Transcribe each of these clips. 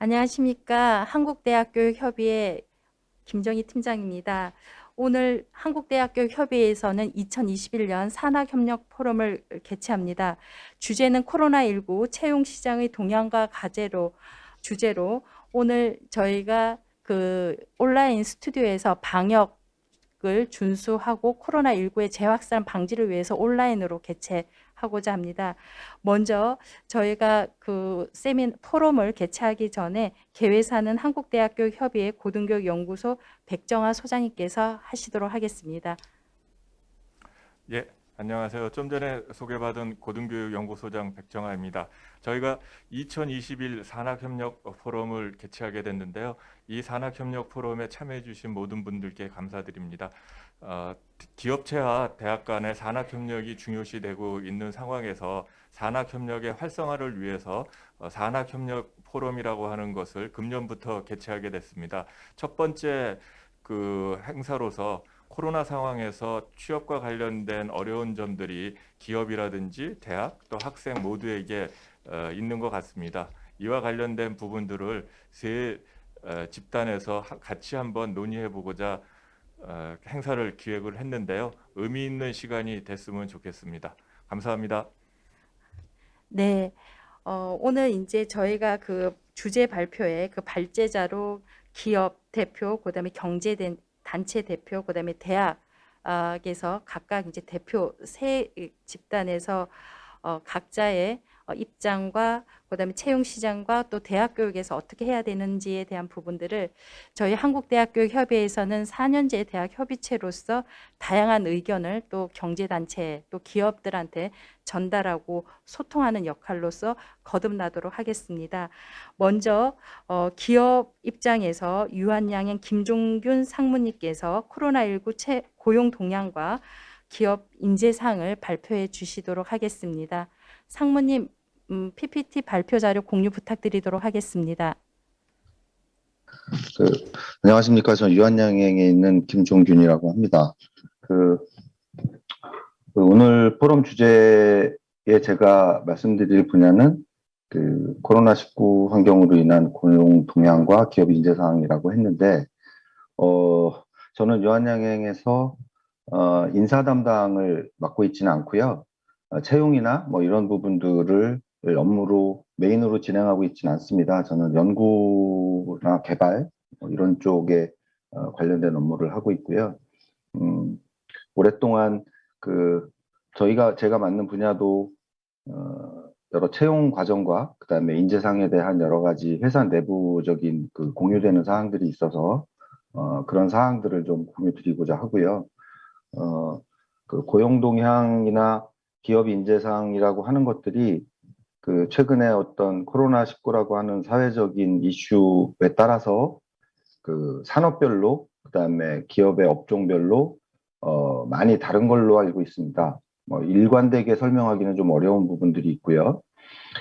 안녕하십니까. 한국대학교협의회 김정희 팀장입니다. 오늘 한국대학교협의회에서는 2021년 산학협력 포럼을 개최합니다. 주제는 코로나19 채용시장의 동향과 과제로 주제로 오늘 저희가 온라인 스튜디오에서 방역을 준수하고 코로나19의 재확산 방지를 위해서 온라인으로 개최하고자 합니다. 먼저 저희가 포럼을 개최하기 전에 개회사는 한국대학교 협의회 고등교육연구소 백정아 소장님께서 하시도록 하겠습니다. 예, 안녕하세요. 좀 전에 소개받은 고등교육연구소장 백정아입니다. 저희가 2021 산학협력 포럼을 개최하게 됐는데요. 이 산학협력 포럼에 참여해 주신 모든 분들께 감사드립니다. 기업체와 대학 간의 산학협력이 중요시되고 있는 상황에서 산학협력의 활성화를 위해서 산학협력 포럼이라고 하는 것을 금년부터 개최하게 됐습니다. 첫 번째 행사로서 코로나 상황에서 취업과 관련된 어려운 점들이 기업이라든지 대학 또 학생 모두에게 있는 것 같습니다. 이와 관련된 부분들을 세 집단에서 같이 한번 논의해 보고자 행사를 기획을 했는데요. 의미 있는 시간이 됐으면 좋겠습니다. 감사합니다. 네, 오늘 이제 저희가 주제 발표에 발제자로 기업 대표, 그다음에 단체 대표, 그다음에 대학에서 각각 이제 대표 세 집단에서 각자의 입장과 그다음에 채용 시장과 또 대학 교육에서 어떻게 해야 되는지에 대한 부분들을 저희 한국대학교협의회에서는 4년제 대학 협의체로서 다양한 의견을 또 경제단체 또 기업들한테 전달하고 소통하는 역할로서 거듭나도록 하겠습니다. 먼저 기업 입장에서 유한양행 김종균 상무님께서 코로나19 고용 동향과 기업 인재상을 발표해 주시도록 하겠습니다. 상무님, PPT 발표 자료 공유 부탁드리도록 하겠습니다. 안녕하십니까. 저는 유한양행에 있는 김종균이라고 합니다. 오늘 포럼 주제에 제가 말씀드릴 분야는 코로나19 환경으로 인한 고용 동향과 기업 인재 사항이라고 했는데, 저는 유한양행에서 인사 담당을 맡고 있지는 않고요. 채용이나 뭐 이런 부분들을 업무로 메인으로 진행하고 있지는 않습니다. 저는 연구나 개발 뭐 이런 쪽에 관련된 업무를 하고 있고요. 오랫동안 제가 맡는 분야도 여러 채용 과정과 그다음에 인재상에 대한 여러 가지 회사 내부적인 공유되는 사항들이 있어서 그런 사항들을 좀 공유드리고자 하고요. 고용 동향이나 기업 인재상이라고 하는 것들이 최근에 어떤 코로나19라고 하는 사회적인 이슈에 따라서 산업별로 그다음에 기업의 업종별로 많이 다른 걸로 알고 있습니다. 뭐 일관되게 설명하기는 좀 어려운 부분들이 있고요.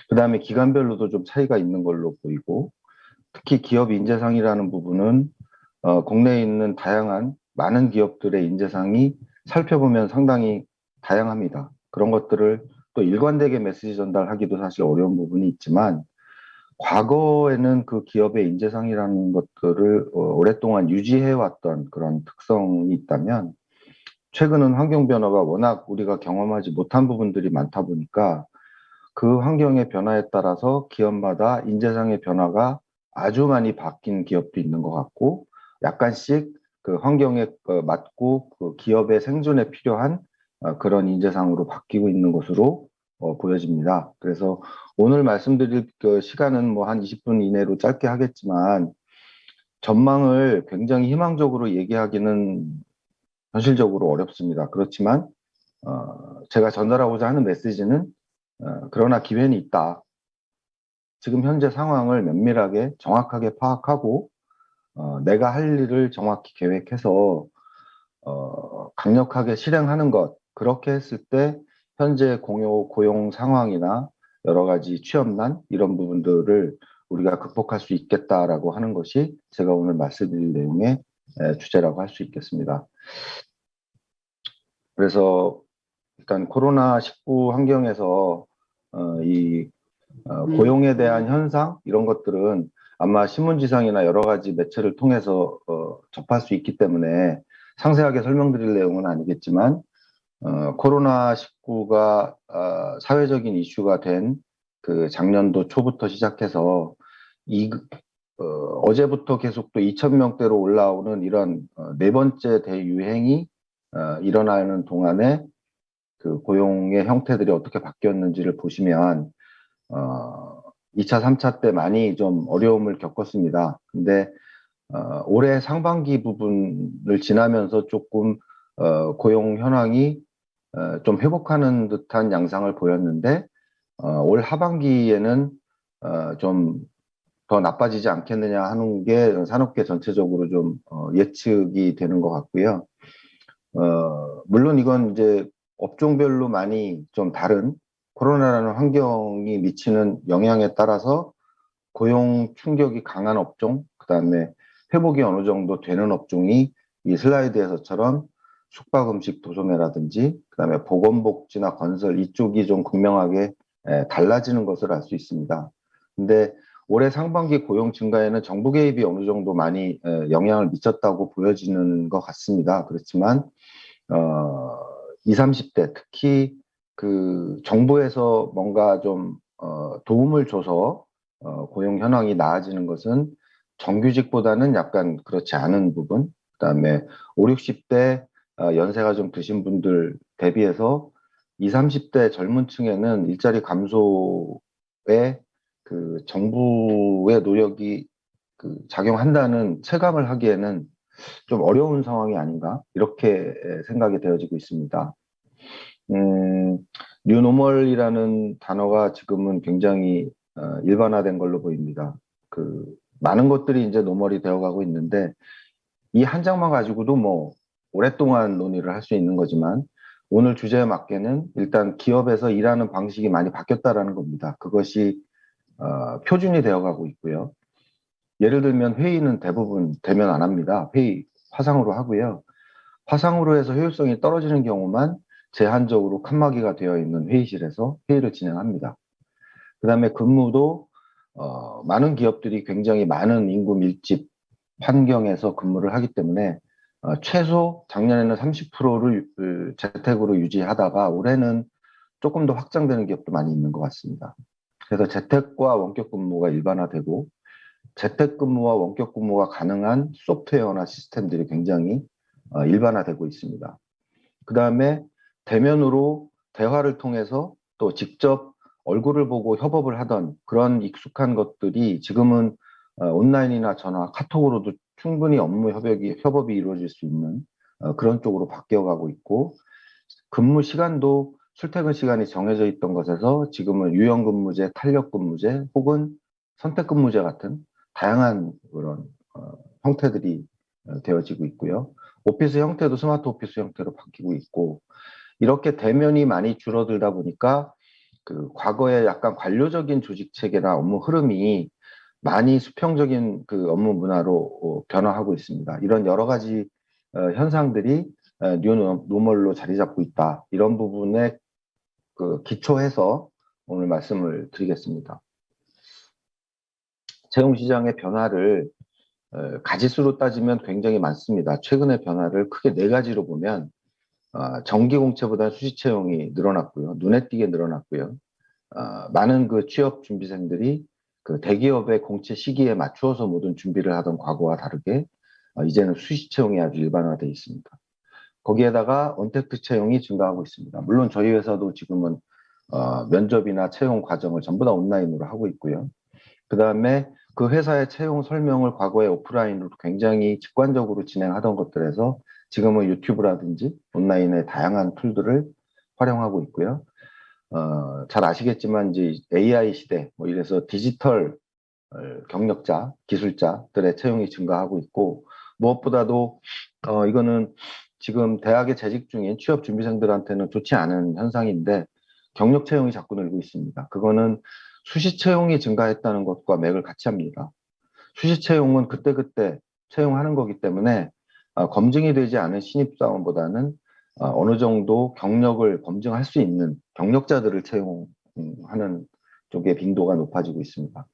그다음에 기관별로도 좀 차이가 있는 걸로 보이고, 특히 기업 인재상이라는 부분은 국내에 있는 다양한 많은 기업들의 인재상이 살펴보면 상당히 다양합니다. 그런 것들을 또 일관되게 메시지 전달하기도 사실 어려운 부분이 있지만, 과거에는 그 기업의 인재상이라는 것들을 오랫동안 유지해왔던 그런 특성이 있다면, 최근은 환경 변화가 워낙 우리가 경험하지 못한 부분들이 많다 보니까 그 환경의 변화에 따라서 기업마다 인재상의 변화가 아주 많이 바뀐 기업도 있는 것 같고, 약간씩 그 환경에 맞고 그 기업의 생존에 필요한 그런 인재상으로 바뀌고 있는 것으로 보여집니다. 그래서 오늘 말씀드릴 시간은 뭐 한 20분 이내로 짧게 하겠지만, 전망을 굉장히 희망적으로 얘기하기는 현실적으로 어렵습니다. 그렇지만 제가 전달하고자 하는 메시지는 그러나 기회는 있다. 지금 현재 상황을 면밀하게 정확하게 파악하고 내가 할 일을 정확히 계획해서 강력하게 실행하는 것, 그렇게 했을 때 현재 고용 상황이나 여러 가지 취업난 이런 부분들을 우리가 극복할 수 있겠다라고 하는 것이 제가 오늘 말씀드릴 내용의 주제라고 할 수 있겠습니다. 그래서 일단 코로나19 환경에서 고용에 대한 현상 이런 것들은 아마 신문지상이나 여러 가지 매체를 통해서 접할 수 있기 때문에 상세하게 설명드릴 내용은 아니겠지만 코로나19가 사회적인 이슈가 된 그 작년도 초부터 시작해서 어제부터 계속 또 2,000명대로 올라오는 이런 네 번째 대유행이 일어나는 동안에 그 고용의 형태들이 어떻게 바뀌었는지를 보시면 2차, 3차 때 많이 좀 어려움을 겪었습니다. 근데 올해 상반기 부분을 지나면서 조금 고용 현황이 좀 회복하는 듯한 양상을 보였는데 올 하반기에는 좀 더 나빠지지 않겠느냐 하는 게 산업계 전체적으로 좀 예측이 되는 것 같고요. 물론 이건 이제 업종별로 많이 좀 다른 코로나라는 환경이 미치는 영향에 따라서 고용 충격이 강한 업종, 그다음에 회복이 어느 정도 되는 업종이 이 슬라이드에서처럼 숙박, 음식, 도소매라든지 그다음에 보건복지나 건설 이쪽이 좀 극명하게 달라지는 것을 알 수 있습니다. 근데 올해 상반기 고용 증가에는 정부 개입이 어느 정도 많이 영향을 미쳤다고 보여지는 것 같습니다. 그렇지만 20, 30대 특히 그 정부에서 뭔가 좀 도움을 줘서 고용 현황이 나아지는 것은 정규직보다는 약간 그렇지 않은 부분, 그다음에 5, 60대 연세가 좀 드신 분들 대비해서 20, 30대 젊은 층에는 일자리 감소에 그 정부의 노력이 그 작용한다는 체감을 하기에는 좀 어려운 상황이 아닌가 이렇게 생각이 되어지고 있습니다. 뉴노멀이라는 단어가 지금은 굉장히 일반화된 걸로 보입니다. 그 많은 것들이 이제 노멀이 되어가고 있는데 이 한 장만 가지고도 뭐 오랫동안 논의를 할 수 있는 거지만 오늘 주제에 맞게는 일단 기업에서 일하는 방식이 많이 바뀌었다라는 겁니다. 그것이 표준이 되어가고 있고요. 예를 들면 회의는 대부분 대면 안 합니다. 회의 화상으로 하고요. 화상으로 해서 효율성이 떨어지는 경우만 제한적으로 칸막이가 되어 있는 회의실에서 회의를 진행합니다. 그다음에 근무도 많은 기업들이 굉장히 많은 인구 밀집 환경에서 근무를 하기 때문에 최소 작년에는 30%를 재택으로 유지하다가 올해는 조금 더 확장되는 기업도 많이 있는 것 같습니다. 그래서 재택과 원격 근무가 일반화되고 재택근무와 원격 근무가 가능한 소프트웨어나 시스템들이 굉장히 일반화되고 있습니다. 그 다음에 대면으로 대화를 통해서 또 직접 얼굴을 보고 협업을 하던 그런 익숙한 것들이 지금은 온라인이나 전화, 카톡으로도 충분히 업무 협업이 이루어질 수 있는 그런 쪽으로 바뀌어가고 있고 근무 시간도 출퇴근 시간이 정해져 있던 것에서 지금은 유연근무제, 탄력근무제 혹은 선택근무제 같은 다양한 그런 형태들이 되어지고 있고요. 오피스 형태도 스마트 오피스 형태로 바뀌고 있고 이렇게 대면이 많이 줄어들다 보니까 그 과거에 약간 관료적인 조직 체계나 업무 흐름이 많이 수평적인 그 업무 문화로 변화하고 있습니다. 이런 여러 가지 현상들이 뉴노멀로 자리 잡고 있다. 이런 부분에 그 기초해서 오늘 말씀을 드리겠습니다. 채용시장의 변화를 가지수로 따지면 굉장히 많습니다. 최근의 변화를 크게 네 가지로 보면 정기 공채보다 수시 채용이 늘어났고요. 눈에 띄게 늘어났고요. 많은 그 취업 준비생들이 그 대기업의 공채 시기에 맞추어서 모든 준비를 하던 과거와 다르게 이제는 수시 채용이 아주 일반화되어 있습니다. 거기에다가 언택트 채용이 증가하고 있습니다. 물론 저희 회사도 지금은 면접이나 채용 과정을 전부 다 온라인으로 하고 있고요. 그 다음에 그 회사의 채용 설명을 과거에 오프라인으로 굉장히 직관적으로 진행하던 것들에서 지금은 유튜브라든지 온라인의 다양한 툴들을 활용하고 있고요. 잘 아시겠지만 이제 AI 시대, 뭐 이래서 디지털 경력자, 기술자들의 채용이 증가하고 있고 무엇보다도 이거는 지금 대학에 재직 중인 취업 준비생들한테는 좋지 않은 현상인데 경력 채용이 자꾸 늘고 있습니다. 그거는 수시 채용이 증가했다는 것과 맥을 같이 합니다. 수시 채용은 그때그때 채용하는 거기 때문에 검증이 되지 않은 신입사원보다는 어느 정도 경력을 검증할 수 있는 경력자들을 채용하는 쪽의 빈도가 높아지고 있습니다.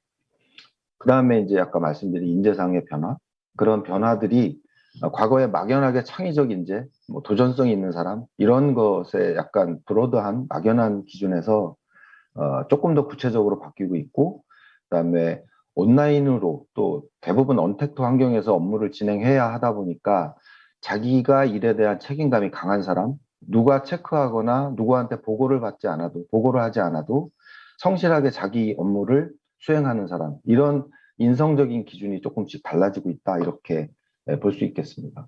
그 다음에 이제 아까 말씀드린 인재상의 변화, 그런 변화들이 과거에 막연하게 창의적 인재, 뭐 도전성이 있는 사람, 이런 것에 약간 브로드한 막연한 기준에서 조금 더 구체적으로 바뀌고 있고, 그다음에 온라인으로 또 대부분 언택트 환경에서 업무를 진행해야 하다 보니까 자기가 일에 대한 책임감이 강한 사람, 누가 체크하거나 누구한테 보고를 하지 않아도 성실하게 자기 업무를 수행하는 사람, 이런 인성적인 기준이 조금씩 달라지고 있다, 이렇게 볼 수 있겠습니다.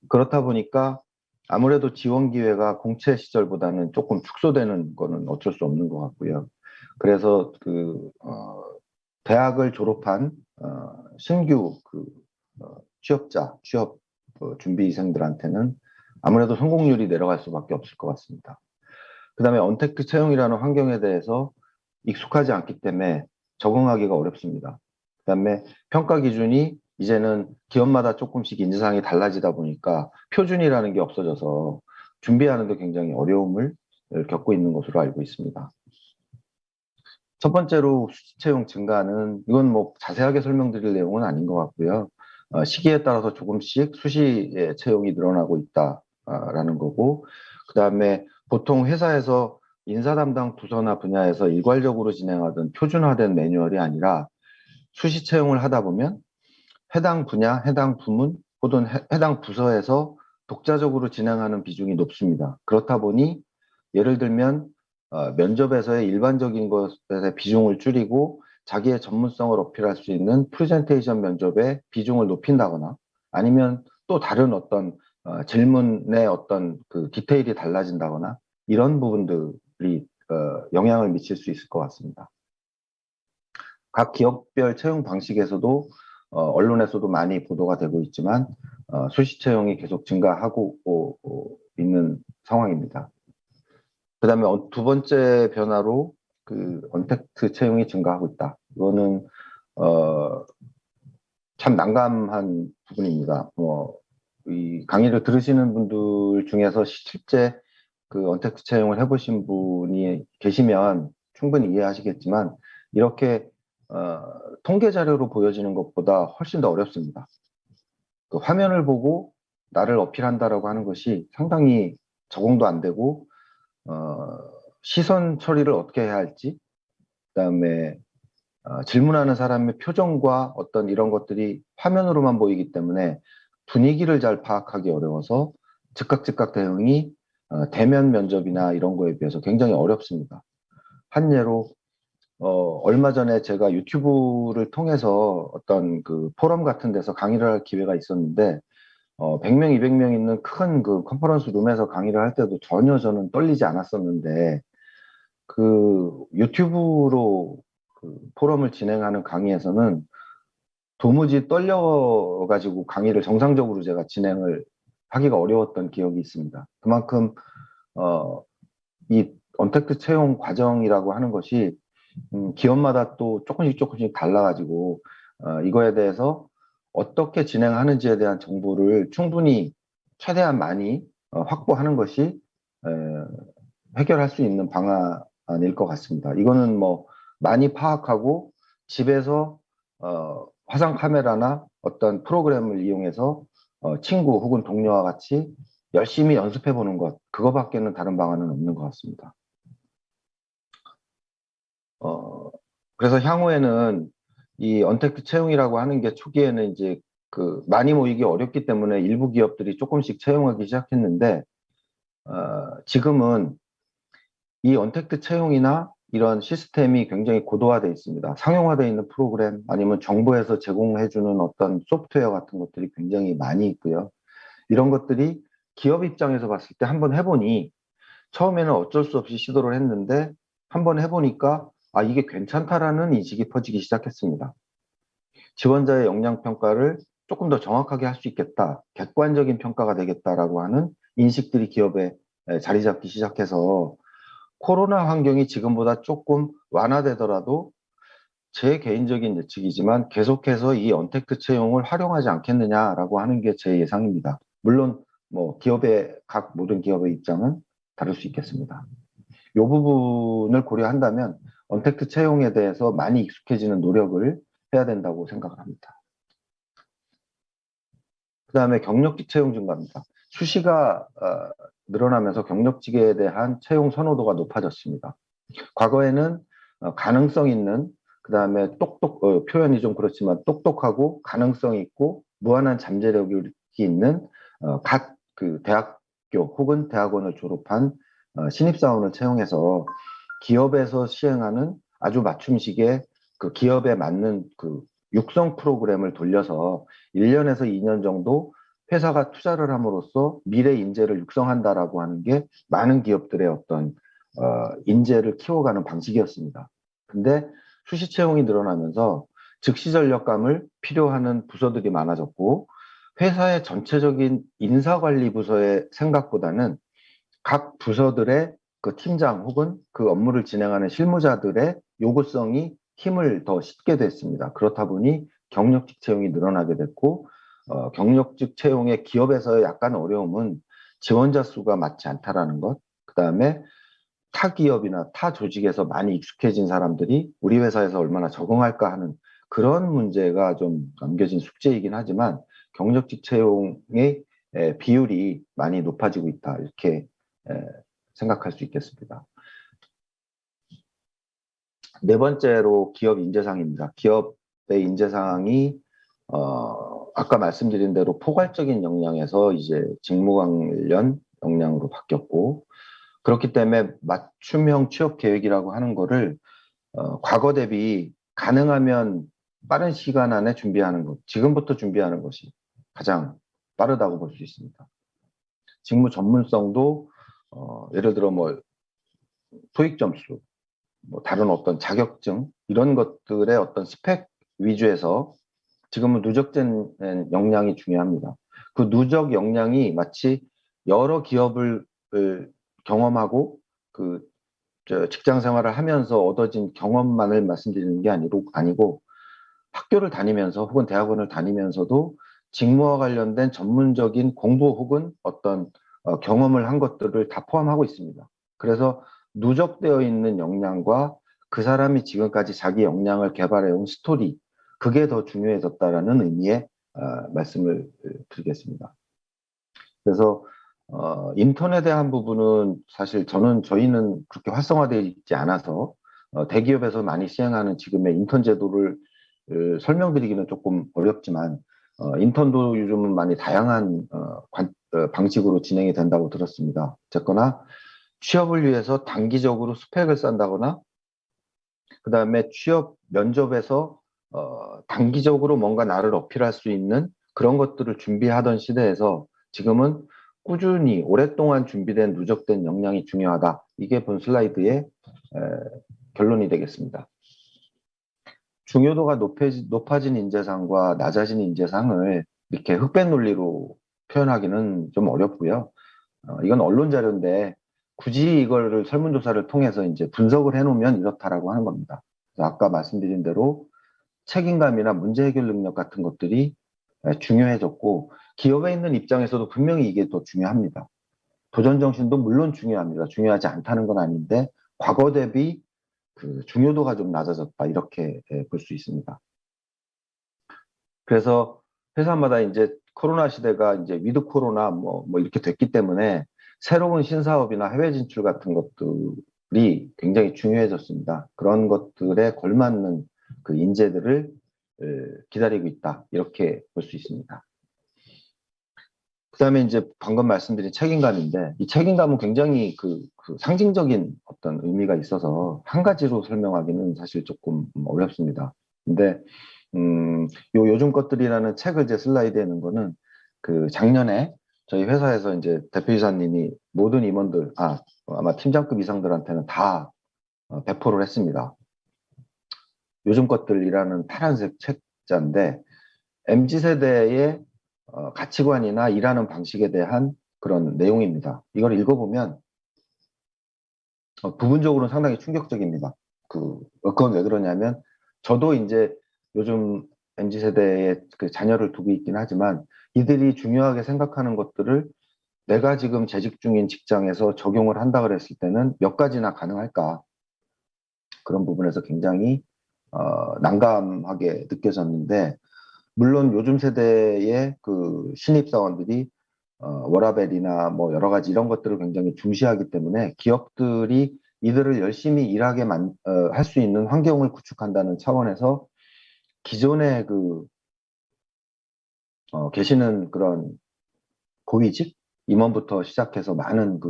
그렇다 보니까 아무래도 지원 기회가 공채 시절보다는 조금 축소되는 거는 어쩔 수 없는 것 같고요. 그래서 대학을 졸업한 신규 취업 준비생들한테는 아무래도 성공률이 내려갈 수밖에 없을 것 같습니다. 그다음에 언택트 채용이라는 환경에 대해서 익숙하지 않기 때문에 적응하기가 어렵습니다. 그다음에 평가 기준이 이제는 기업마다 조금씩 인재상이 달라지다 보니까 표준이라는 게 없어져서 준비하는데 굉장히 어려움을 겪고 있는 것으로 알고 있습니다. 첫 번째로 수시 채용 증가는, 이건 뭐 자세하게 설명드릴 내용은 아닌 것 같고요. 시기에 따라서 조금씩 수시 채용이 늘어나고 있다라는 거고, 그 다음에 보통 회사에서 인사 담당 부서나 분야에서 일괄적으로 진행하던 표준화된 매뉴얼이 아니라 수시 채용을 하다 보면 해당 분야, 해당 부문, 혹은 해당 부서에서 독자적으로 진행하는 비중이 높습니다. 그렇다 보니 예를 들면 면접에서의 일반적인 것의 비중을 줄이고 자기의 전문성을 어필할 수 있는 프레젠테이션 면접의 비중을 높인다거나, 아니면 또 다른 어떤 질문의 어떤 그 디테일이 달라진다거나, 이런 부분들이 영향을 미칠 수 있을 것 같습니다. 각 기업별 채용 방식에서도 언론에서도 많이 보도가 되고 있지만 수시 채용이 계속 증가하고 있는 상황입니다. 그 다음에 두 번째 변화로 언택트 채용이 증가하고 있다. 이거는 참 난감한 부분입니다. 이 강의를 들으시는 분들 중에서 실제 언택트 채용을 해보신 분이 계시면 충분히 이해하시겠지만, 이렇게 통계 자료로 보여지는 것보다 훨씬 더 어렵습니다. 그 화면을 보고 나를 어필한다라고 하는 것이 상당히 적응도 안 되고, 시선 처리를 어떻게 해야 할지, 그다음에 질문하는 사람의 표정과 어떤 이런 것들이 화면으로만 보이기 때문에 분위기를 잘 파악하기 어려워서 즉각 대응이 대면 면접이나 이런 거에 비해서 굉장히 어렵습니다. 한 예로 얼마 전에 제가 유튜브를 통해서 어떤 포럼 같은 데서 강의를 할 기회가 있었는데 100명, 200명 있는 큰 컨퍼런스 룸에서 강의를 할 때도 전혀 저는 떨리지 않았었는데, 유튜브로 포럼을 진행하는 강의에서는 도무지 떨려가지고 강의를 정상적으로 제가 진행을 하기가 어려웠던 기억이 있습니다. 그만큼 이 언택트 채용 과정이라고 하는 것이 기업마다 또 조금씩 달라가지고 이거에 대해서 어떻게 진행하는지에 대한 정보를 충분히 최대한 많이 확보하는 것이 해결할 수 있는 방안일 것 같습니다. 이거는 뭐 많이 파악하고 집에서 화상 카메라나 어떤 프로그램을 이용해서 친구 혹은 동료와 같이 열심히 연습해 보는 것, 그거밖에는 다른 방안은 없는 것 같습니다. 그래서 향후에는 이 언택트 채용이라고 하는 게 초기에는 이제 많이 모이기 어렵기 때문에 일부 기업들이 조금씩 채용하기 시작했는데, 지금은 이 언택트 채용이나 이런 시스템이 굉장히 고도화되어 있습니다. 상용화되어 있는 프로그램, 아니면 정부에서 제공해주는 어떤 소프트웨어 같은 것들이 굉장히 많이 있고요. 이런 것들이 기업 입장에서 봤을 때 한번 해보니, 처음에는 어쩔 수 없이 시도를 했는데 한번 해보니까 이게 괜찮다라는 인식이 퍼지기 시작했습니다. 지원자의 역량 평가를 조금 더 정확하게 할 수 있겠다, 객관적인 평가가 되겠다라고 하는 인식들이 기업에 자리 잡기 시작해서, 코로나 환경이 지금보다 조금 완화되더라도 제 개인적인 예측이지만 계속해서 이 언택트 채용을 활용하지 않겠느냐라고 하는 게 제 예상입니다. 물론 뭐 각 모든 기업의 입장은 다를 수 있겠습니다. 이 부분을 고려한다면 언택트 채용에 대해서 많이 익숙해지는 노력을 해야 된다고 생각을 합니다. 그 다음에 경력직 채용 증가입니다. 수시가 늘어나면서 경력직에 대한 채용 선호도가 높아졌습니다. 과거에는 가능성 있는, 그 다음에 표현이 좀 그렇지만 똑똑하고 가능성 있고 무한한 잠재력이 있는 각 그 대학교 혹은 대학원을 졸업한 신입사원을 채용해서 기업에서 시행하는 아주 맞춤식의 그 기업에 맞는 그 육성 프로그램을 돌려서 1년에서 2년 정도 회사가 투자를 함으로써 미래 인재를 육성한다라고 하는 게 많은 기업들의 어떤 인재를 키워가는 방식이었습니다. 근데 수시 채용이 늘어나면서 즉시 전력감을 필요하는 부서들이 많아졌고 회사의 전체적인 인사관리 부서의 생각보다는 각 부서들의 그 팀장 혹은 그 업무를 진행하는 실무자들의 요구성이 힘을 더 싣게 됐습니다. 그렇다 보니 경력직 채용이 늘어나게 됐고 경력직 채용의 기업에서의 약간 어려움은 지원자 수가 많지 않다라는 것, 그 다음에 타 기업이나 타 조직에서 많이 익숙해진 사람들이 우리 회사에서 얼마나 적응할까 하는 그런 문제가 좀 남겨진 숙제이긴 하지만 경력직 채용의 비율이 많이 높아지고 있다 이렇게 생각할 수 있겠습니다. 네 번째로 기업 인재상입니다. 기업의 인재상이 아까 말씀드린 대로 포괄적인 역량에서 이제 직무 관련 역량으로 바뀌었고 그렇기 때문에 맞춤형 취업 계획이라고 하는 거를 과거 대비 가능하면 빠른 시간 안에 준비하는 것, 지금부터 준비하는 것이 가장 빠르다고 볼 수 있습니다. 직무 전문성도 예를 들어 뭐 토익 점수, 뭐 다른 어떤 자격증 이런 것들의 어떤 스펙 위주에서 지금은 누적된 역량이 중요합니다. 그 누적 역량이 마치 여러 기업을 경험하고 그 직장 생활을 하면서 얻어진 경험만을 말씀드리는 게 아니고 학교를 다니면서 혹은 대학원을 다니면서도 직무와 관련된 전문적인 공부 혹은 어떤 경험을 한 것들을 다 포함하고 있습니다. 그래서 누적되어 있는 역량과 그 사람이 지금까지 자기 역량을 개발해온 스토리, 그게 더 중요해졌다라는 의미의 말씀을 드리겠습니다. 그래서 인턴에 대한 부분은 사실 저희는 그렇게 활성화되어 있지 않아서 대기업에서 많이 시행하는 지금의 인턴 제도를 설명드리기는 조금 어렵지만 인턴도 요즘은 많이 다양한 방식으로 진행이 된다고 들었습니다. 어쨌거나 취업을 위해서 단기적으로 스펙을 쌓는다거나 그 다음에 취업 면접에서 단기적으로 뭔가 나를 어필할 수 있는 그런 것들을 준비하던 시대에서 지금은 꾸준히 오랫동안 준비된 누적된 역량이 중요하다. 이게 본 슬라이드의 결론이 되겠습니다. 중요도가 높아진 인재상과 낮아진 인재상을 이렇게 흑백 논리로 표현하기는 좀 어렵고요. 이건 언론 자료인데 굳이 이거를 설문조사를 통해서 이제 분석을 해놓으면 이렇다라고 하는 겁니다. 아까 말씀드린 대로 책임감이나 문제 해결 능력 같은 것들이 중요해졌고 기업에 있는 입장에서도 분명히 이게 더 중요합니다. 도전 정신도 물론 중요합니다. 중요하지 않다는 건 아닌데 과거 대비 그 중요도가 좀 낮아졌다 이렇게 볼 수 있습니다. 그래서 회사마다 이제 코로나 시대가 이제 위드 코로나 뭐 이렇게 됐기 때문에 새로운 신사업이나 해외 진출 같은 것들이 굉장히 중요해졌습니다. 그런 것들에 걸맞는 그 인재들을 기다리고 있다 이렇게 볼 수 있습니다. 그다음에 이제 방금 말씀드린 책임감인데 이 책임감은 굉장히 그 상징적인 어떤 의미가 있어서 한 가지로 설명하기는 사실 조금 어렵습니다. 근데 요즘 것들이라는 책을 제 슬라이드에 있는 거는 그 작년에 저희 회사에서 이제 대표이사님이 모든 임원들 아마 팀장급 이상들한테는 다 배포를 했습니다. 요즘 것들이라는 파란색 책자인데 MZ세대의 가치관이나 일하는 방식에 대한 그런 내용입니다. 이걸 읽어보면 부분적으로는 상당히 충격적입니다. 그건 왜 그러냐면 저도 이제 요즘 MZ세대의 그 자녀를 두고 있긴 하지만 이들이 중요하게 생각하는 것들을 내가 지금 재직 중인 직장에서 적용을 한다 그랬을 때는 몇 가지나 가능할까? 그런 부분에서 굉장히 난감하게 느껴졌는데, 물론 요즘 세대의 그 신입사원들이 워라밸이나 뭐 여러 가지 이런 것들을 굉장히 중시하기 때문에 기업들이 이들을 열심히 일하게 할 수 있는 환경을 구축한다는 차원에서 기존에 계시는 그런 고위직 임원부터 시작해서 많은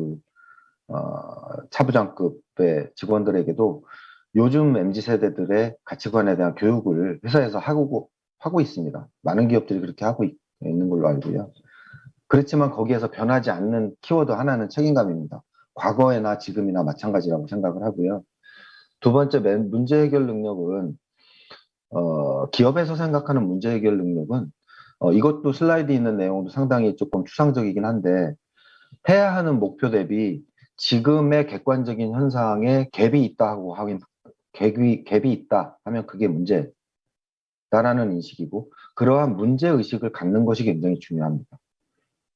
차부장급의 직원들에게도 요즘 MZ 세대들의 가치관에 대한 교육을 회사에서 하고 있습니다. 많은 기업들이 그렇게 하고 있는 걸로 알고요. 그렇지만 거기에서 변하지 않는 키워드 하나는 책임감입니다. 과거에나 지금이나 마찬가지라고 생각을 하고요. 두 번째, 문제 해결 능력은 기업에서 생각하는 문제 해결 능력은 이것도 슬라이드에 있는 내용도 상당히 조금 추상적이긴 한데, 해야 하는 목표 대비 지금의 객관적인 현상에 갭이 있다 하고 갭이 있다 하면 그게 문제다라는 인식이고, 그러한 문제 의식을 갖는 것이 굉장히 중요합니다.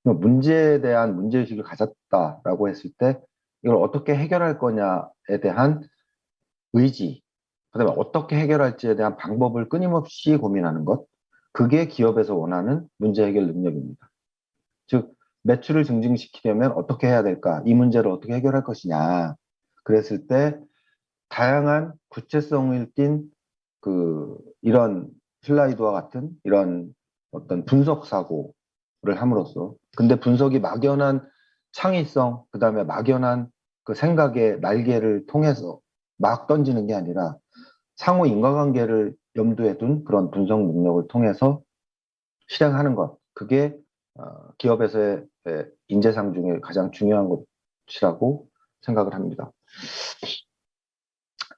문제에 대한 문제 의식을 가졌다라고 했을 때 이걸 어떻게 해결할 거냐에 대한 의지, 그다음에 어떻게 해결할지에 대한 방법을 끊임없이 고민하는 것, 그게 기업에서 원하는 문제 해결 능력입니다. 즉, 매출을 증진시키려면 어떻게 해야 될까? 이 문제를 어떻게 해결할 것이냐? 그랬을 때 다양한 구체성을 띤 이런 슬라이드와 같은 이런 어떤 분석 사고를 함으로써, 근데 분석이 막연한 창의성, 그다음에 막연한 그 생각의 날개를 통해서 막 던지는 게 아니라 상호 인과관계를 염두에 둔 그런 분석 능력을 통해서 실행하는 것, 그게 기업에서의 인재상 중에 가장 중요한 것이라고 생각을 합니다.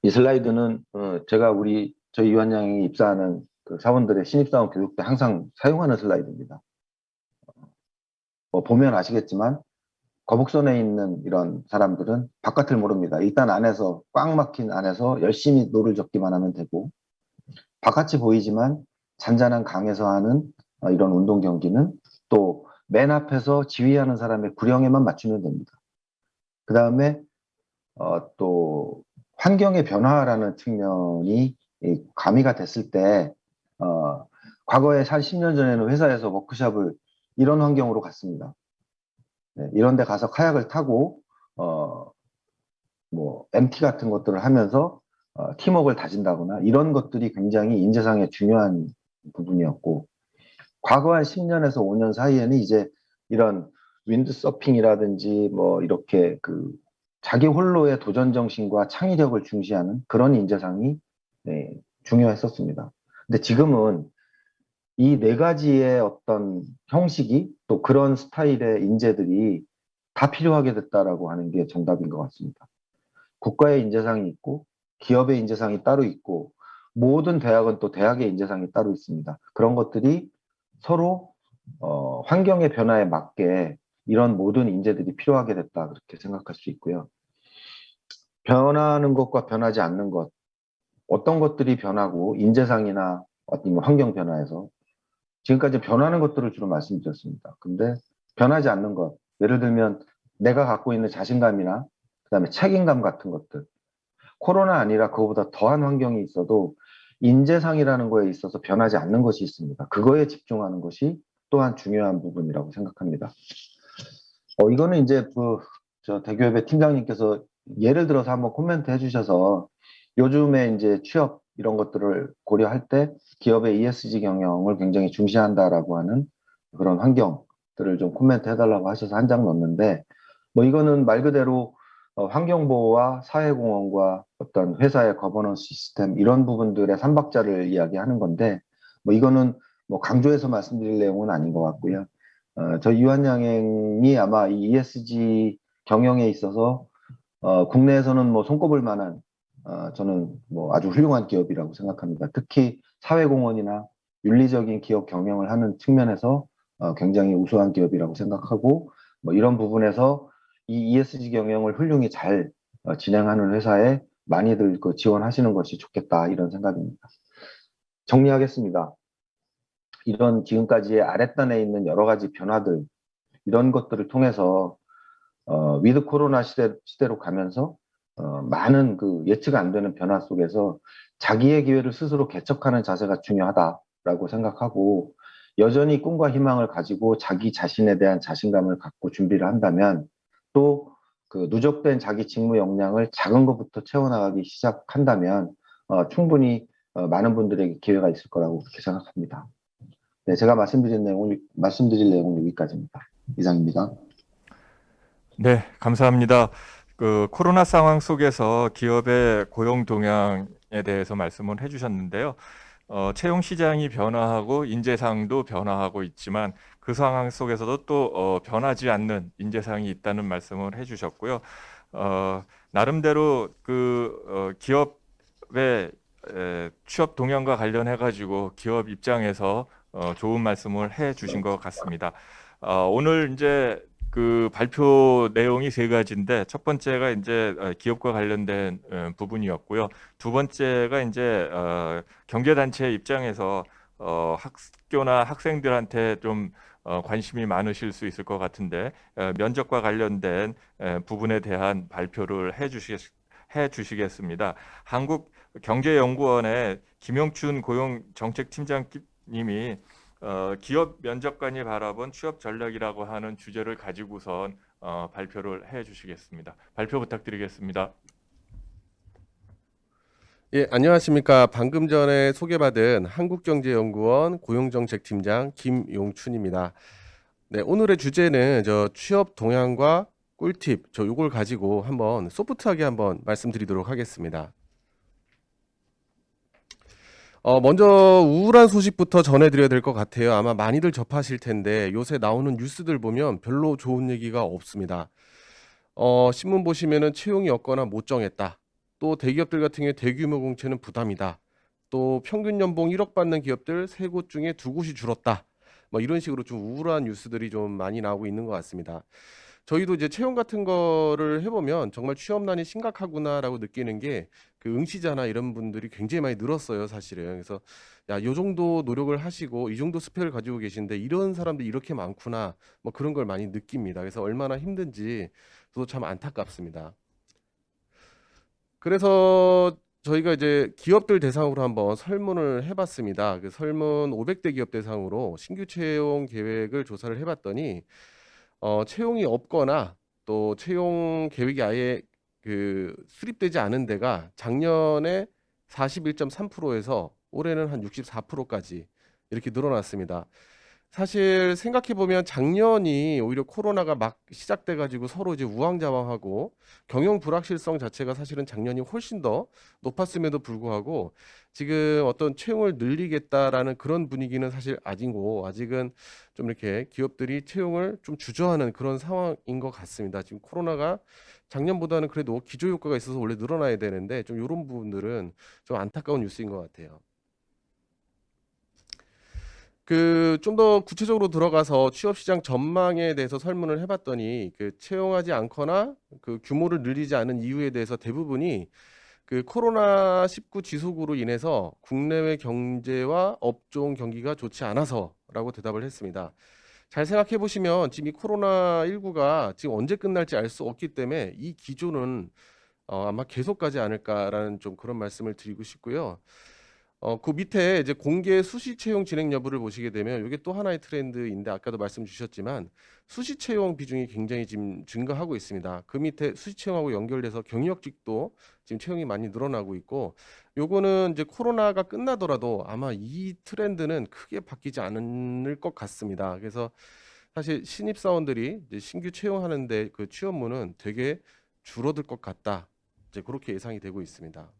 이 슬라이드는 제가 저희 위원장이 입사하는 그 사원들의 신입사원 교육 때 항상 사용하는 슬라이드입니다. 보면 아시겠지만 거북선에 있는 이런 사람들은 바깥을 모릅니다. 일단 안에서 꽉 막힌 안에서 열심히 노를 젓기만 하면 되고, 바깥이 보이지만 잔잔한 강에서 하는 이런 운동 경기는 또 맨 앞에서 지휘하는 사람의 구령에만 맞추면 됩니다. 그 다음에 또 환경의 변화라는 측면이 가미가 됐을 때 과거에 한 10년 전에는 회사에서 워크숍을 이런 환경으로 갔습니다. 네, 이런 데 가서 카약을 타고 뭐 MT 같은 것들을 하면서 팀워크를 다진다거나 이런 것들이 굉장히 인재상의 중요한 부분이었고, 과거 한 10년에서 5년 사이에는 이제 이런 윈드서핑이라든지 뭐 이렇게 자기 홀로의 도전 정신과 창의력을 중시하는 그런 인재상이 중요했었습니다. 근데 지금은 이 네 가지의 어떤 형식이 또 그런 스타일의 인재들이 다 필요하게 됐다라고 하는 게 정답인 것 같습니다. 국가의 인재상이 있고 기업의 인재상이 따로 있고 모든 대학은 또 대학의 인재상이 따로 있습니다. 그런 것들이 서로 환경의 변화에 맞게 이런 모든 인재들이 필요하게 됐다, 그렇게 생각할 수 있고요. 변하는 것과 변하지 않는 것, 어떤 것들이 변하고 인재상이나 아니면 환경 변화에서 지금까지 변하는 것들을 주로 말씀드렸습니다. 근데 변하지 않는 것, 예를 들면 내가 갖고 있는 자신감이나 그다음에 책임감 같은 것들, 코로나 아니라 그거보다 더한 환경이 있어도 인재상이라는 거에 있어서 변하지 않는 것이 있습니다. 그거에 집중하는 것이 또한 중요한 부분이라고 생각합니다. 이거는 이제 저 대기업의 팀장님께서 예를 들어서 한번 코멘트 해주셔서 요즘에 이제 취업 이런 것들을 고려할 때 기업의 ESG 경영을 굉장히 중시한다라고 하는 그런 환경들을 좀 코멘트 해달라고 하셔서 한 장 넣었는데, 뭐 이거는 말 그대로 환경보호와 사회공헌과 어떤 회사의 거버넌스 시스템 이런 부분들의 삼박자를 이야기하는 건데, 뭐 이거는 뭐 강조해서 말씀드릴 내용은 아닌 것 같고요. 저희 유한양행이 아마 이 ESG 경영에 있어서 국내에서는 뭐 손꼽을 만한 저는 뭐 아주 훌륭한 기업이라고 생각합니다. 특히 사회공헌이나 윤리적인 기업 경영을 하는 측면에서 굉장히 우수한 기업이라고 생각하고, 뭐 이런 부분에서 이 ESG 경영을 훌륭히 잘 진행하는 회사에 많이들 지원하시는 것이 좋겠다, 이런 생각입니다. 정리하겠습니다. 이런 지금까지의 아랫단에 있는 여러 가지 변화들, 이런 것들을 통해서 위드 코로나 시대로 가면서 많은 그 예측 안 되는 변화 속에서 자기의 기회를 스스로 개척하는 자세가 중요하다라고 생각하고 여전히 꿈과 희망을 가지고 자기 자신에 대한 자신감을 갖고 준비를 한다면 또 그 누적된 자기 직무 역량을 작은 것부터 채워나가기 시작한다면 충분히 많은 분들에게 기회가 있을 거라고 그렇게 생각합니다. 네, 제가 말씀드릴 내용은 여기까지입니다. 이상입니다. 네, 감사합니다. 그 코로나 상황 속에서 기업의 고용 동향에 대해서 말씀을 해주셨는데요. 채용 시장이 변화하고 인재상도 변화하고 있지만 그 상황 속에서도 또 변하지 않는 인재상이 있다는 말씀을 해주셨고요. 나름대로 그 기업의 취업 동향과 관련해 가지고 기업 입장에서 좋은 말씀을 해주신 것 같습니다. 오늘 이제 그 발표 내용이 세 가지인데 첫 번째가 이제 기업과 관련된 부분이었고요. 두 번째가 이제 경제단체 입장에서 학교나 학생들한테 좀 관심이 많으실 수 있을 것 같은데 면접과 관련된 부분에 대한 발표를 해주시겠습니다. 한국경제연구원의 김용춘 고용정책팀장님이 기업 면접관이 바라본 취업 전략이라고 하는 주제를 가지고선 발표를 해주시겠습니다. 발표 부탁드리겠습니다. 예, 안녕하십니까. 방금 전에 소개받은 한국경제연구원 고용정책팀장 김용춘입니다. 네, 오늘의 주제는 취업 동향과 꿀팁, 요걸 가지고 한번 소프트하게 한번 말씀드리도록 하겠습니다. 먼저 우울한 소식부터 전해드려야 될 것 같아요. 아마 많이들 접하실 텐데 요새 나오는 뉴스들 보면 별로 좋은 얘기가 없습니다. 신문 보시면은 채용이 없거나 못 정했다. 또 대기업들 같은 경우에 대규모 공채는 부담이다. 또 평균 연봉 1억 받는 기업들 3곳 중에 2곳이 줄었다. 뭐 이런 식으로 좀 우울한 뉴스들이 좀 많이 나오고 있는 것 같습니다. 저희도 이제 채용 같은 거를 해보면 정말 취업난이 심각하구나라고 느끼는 게 그 응시자나 이런 분들이 굉장히 많이 늘었어요, 사실은. 그래서 야, 요 정도 노력을 하시고 이 정도 스펙을 가지고 계신데 이런 사람들이 이렇게 많구나, 뭐 그런 걸 많이 느낍니다. 그래서 얼마나 힘든지 저도 참 안타깝습니다. 그래서 저희가 이제 기업들 대상으로 한번 설문을 해봤습니다. 그 설문 500대 기업 대상으로 신규 채용 계획을 조사를 해봤더니 채용이 없거나 또 채용 계획이 아예 그 수립되지 않은 데가 작년에 41.3%에서 올해는 한 64%까지 이렇게 늘어났습니다. 사실 생각해 보면 작년이 오히려 코로나가 막 시작돼 가지고 서로 이제 우왕좌왕하고 경영 불확실성 자체가 사실은 작년이 훨씬 더 높았음에도 불구하고 지금 어떤 채용을 늘리겠다라는 그런 분위기는 사실 아니고 아직은 좀 이렇게 기업들이 채용을 좀 주저하는 그런 상황인 것 같습니다. 지금 코로나가 작년보다는 그래도 기저 효과가 있어서 원래 늘어나야 되는데 좀 이런 부분들은 좀 안타까운 뉴스인 것 같아요. 그 좀 더 구체적으로 들어가서 취업 시장 전망에 대해서 설문을 해봤더니 그 채용하지 않거나 그 규모를 늘리지 않은 이유에 대해서 대부분이 그 코로나19 지속으로 인해서 국내외 경제와 업종 경기가 좋지 않아서라고 대답을 했습니다. 잘 생각해 보시면 지금 이 코로나19가 지금 언제 끝날지 알 수 없기 때문에 이 기조는 아마 계속 가지 않을까라는 좀 그런 말씀을 드리고 싶고요. 그 밑에 이제 공개 수시 채용 진행 여부를 보시게 되면 이게 또 하나의 트렌드인데 아까도 말씀 주셨지만 수시 채용 비중이 굉장히 지금 증가하고 있습니다. 그 밑에 수시 채용하고 연결돼서 경력직도 지금 채용이 많이 늘어나고 있고 요거는 이제 코로나가 끝나더라도 아마 이 트렌드는 크게 바뀌지 않을 것 같습니다. 그래서 사실 신입사원들이 이제 신규 채용하는데 그 취업문은 되게 줄어들 것 같다. 이제 그렇게 예상이 되고 있습니다.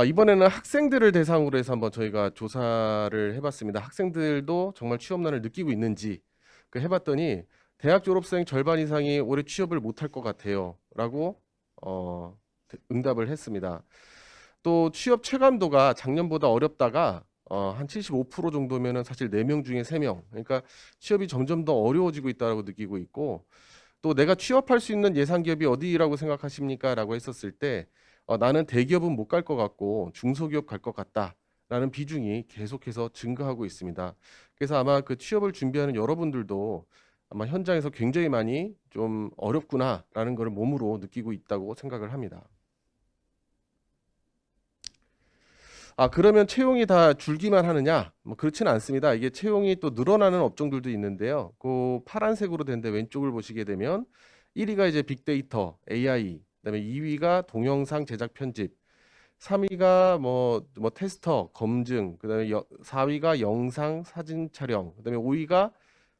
이번에는 학생들을 대상으로 해서 한번 저희가 조사를 해봤습니다. 학생들도 정말 취업난을 느끼고 있는지 해봤더니 대학 졸업생 절반 이상이 올해 취업을 못할 것 같아요 라고 응답을 했습니다. 또 취업 체감도가 작년보다 어렵다가 한 75% 정도면은 사실 4명 중에 3명, 그러니까 취업이 점점 더 어려워지고 있다고 느끼고 있고, 또 내가 취업할 수 있는 예상 기업이 어디라고 생각하십니까? 라고 했었을 때 나는 대기업은 못 갈 것 같고 중소기업 갈 것 같다라는 비중이 계속해서 증가하고 있습니다. 그래서 아마 그 취업을 준비하는 여러분들도 아마 현장에서 굉장히 많이 좀 어렵구나라는 걸 몸으로 느끼고 있다고 생각을 합니다. 그러면 채용이 다 줄기만 하느냐? 뭐 그렇지는 않습니다. 이게 채용이 또 늘어나는 업종들도 있는데요. 그 파란색으로 된데 왼쪽을 보시게 되면 1위가 이제 빅데이터, AI, 그다음에 2위가 동영상 제작 편집, 3위가 뭐 테스터, 검증, 그다음에 4위가 영상, 사진 촬영, 그다음에 5위가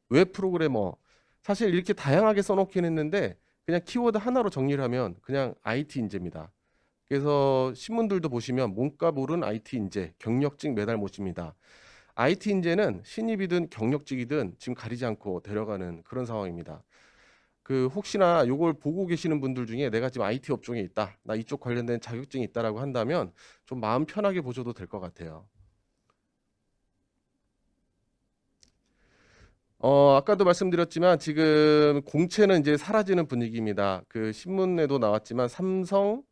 웹 프로그래머. 사실 이렇게 다양하게 써놓긴 했는데 그냥 키워드 하나로 정리를 하면 그냥 IT 인재입니다. 그래서 신문들도 보시면 몸값 오른 IT 인재, 경력직 매달 모십니다. IT 인재는 신입이든 경력직이든 지금 가리지 않고 데려가는 그런 상황입니다. 그 혹시나 요걸 보고 계시는 분들 중에 내가 지금 IT 업종에 있다, 나 이쪽 관련된 자격증이 있다라고 한다면 좀 마음 편하게 보셔도 될 것 같아요. 아까도 말씀드렸지만 지금 공채는 이제 사라지는 분위기입니다. 그 신문에도 나왔지만 삼성,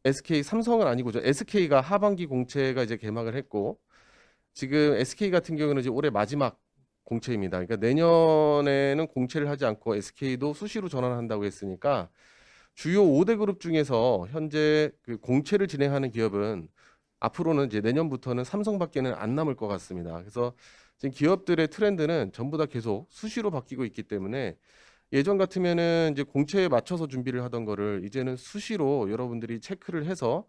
SK, 삼성은 아니고 SK가 하반기 공채가 이제 개막을 했고 지금 SK 같은 경우는 이제 올해 마지막 공채입니다. 그러니까 내년에는 공채를 하지 않고 SK도 수시로 전환한다고 했으니까 주요 5대 그룹 중에서 현재 그 공채를 진행하는 기업은 앞으로는 이제 내년부터는 삼성밖에는 안 남을 것 같습니다. 그래서 지금 기업들의 트렌드는 전부 다 계속 수시로 바뀌고 있기 때문에 예전 같으면은 이제 공채에 맞춰서 준비를 하던 거를 이제는 수시로 여러분들이 체크를 해서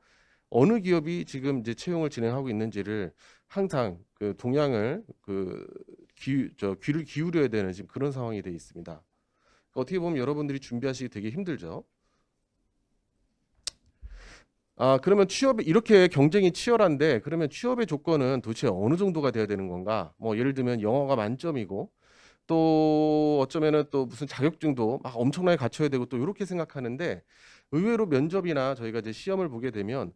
어느 기업이 지금 이제 채용을 진행하고 있는지를 항상 그 동향을 귀를 기울여야 되는 지금 그런 상황이 돼 있습니다. 어떻게 보면 여러분들이 준비하시기 되게 힘들죠. 그러면 취업이 이렇게 경쟁이 치열한데 그러면 취업의 조건은 도대체 어느 정도가 돼야 되는 건가? 뭐 예를 들면 영어가 만점이고 또 어쩌면은 또 무슨 자격증도 막 엄청나게 갖춰야 되고 또 이렇게 생각하는데 의외로 면접이나 저희가 이제 시험을 보게 되면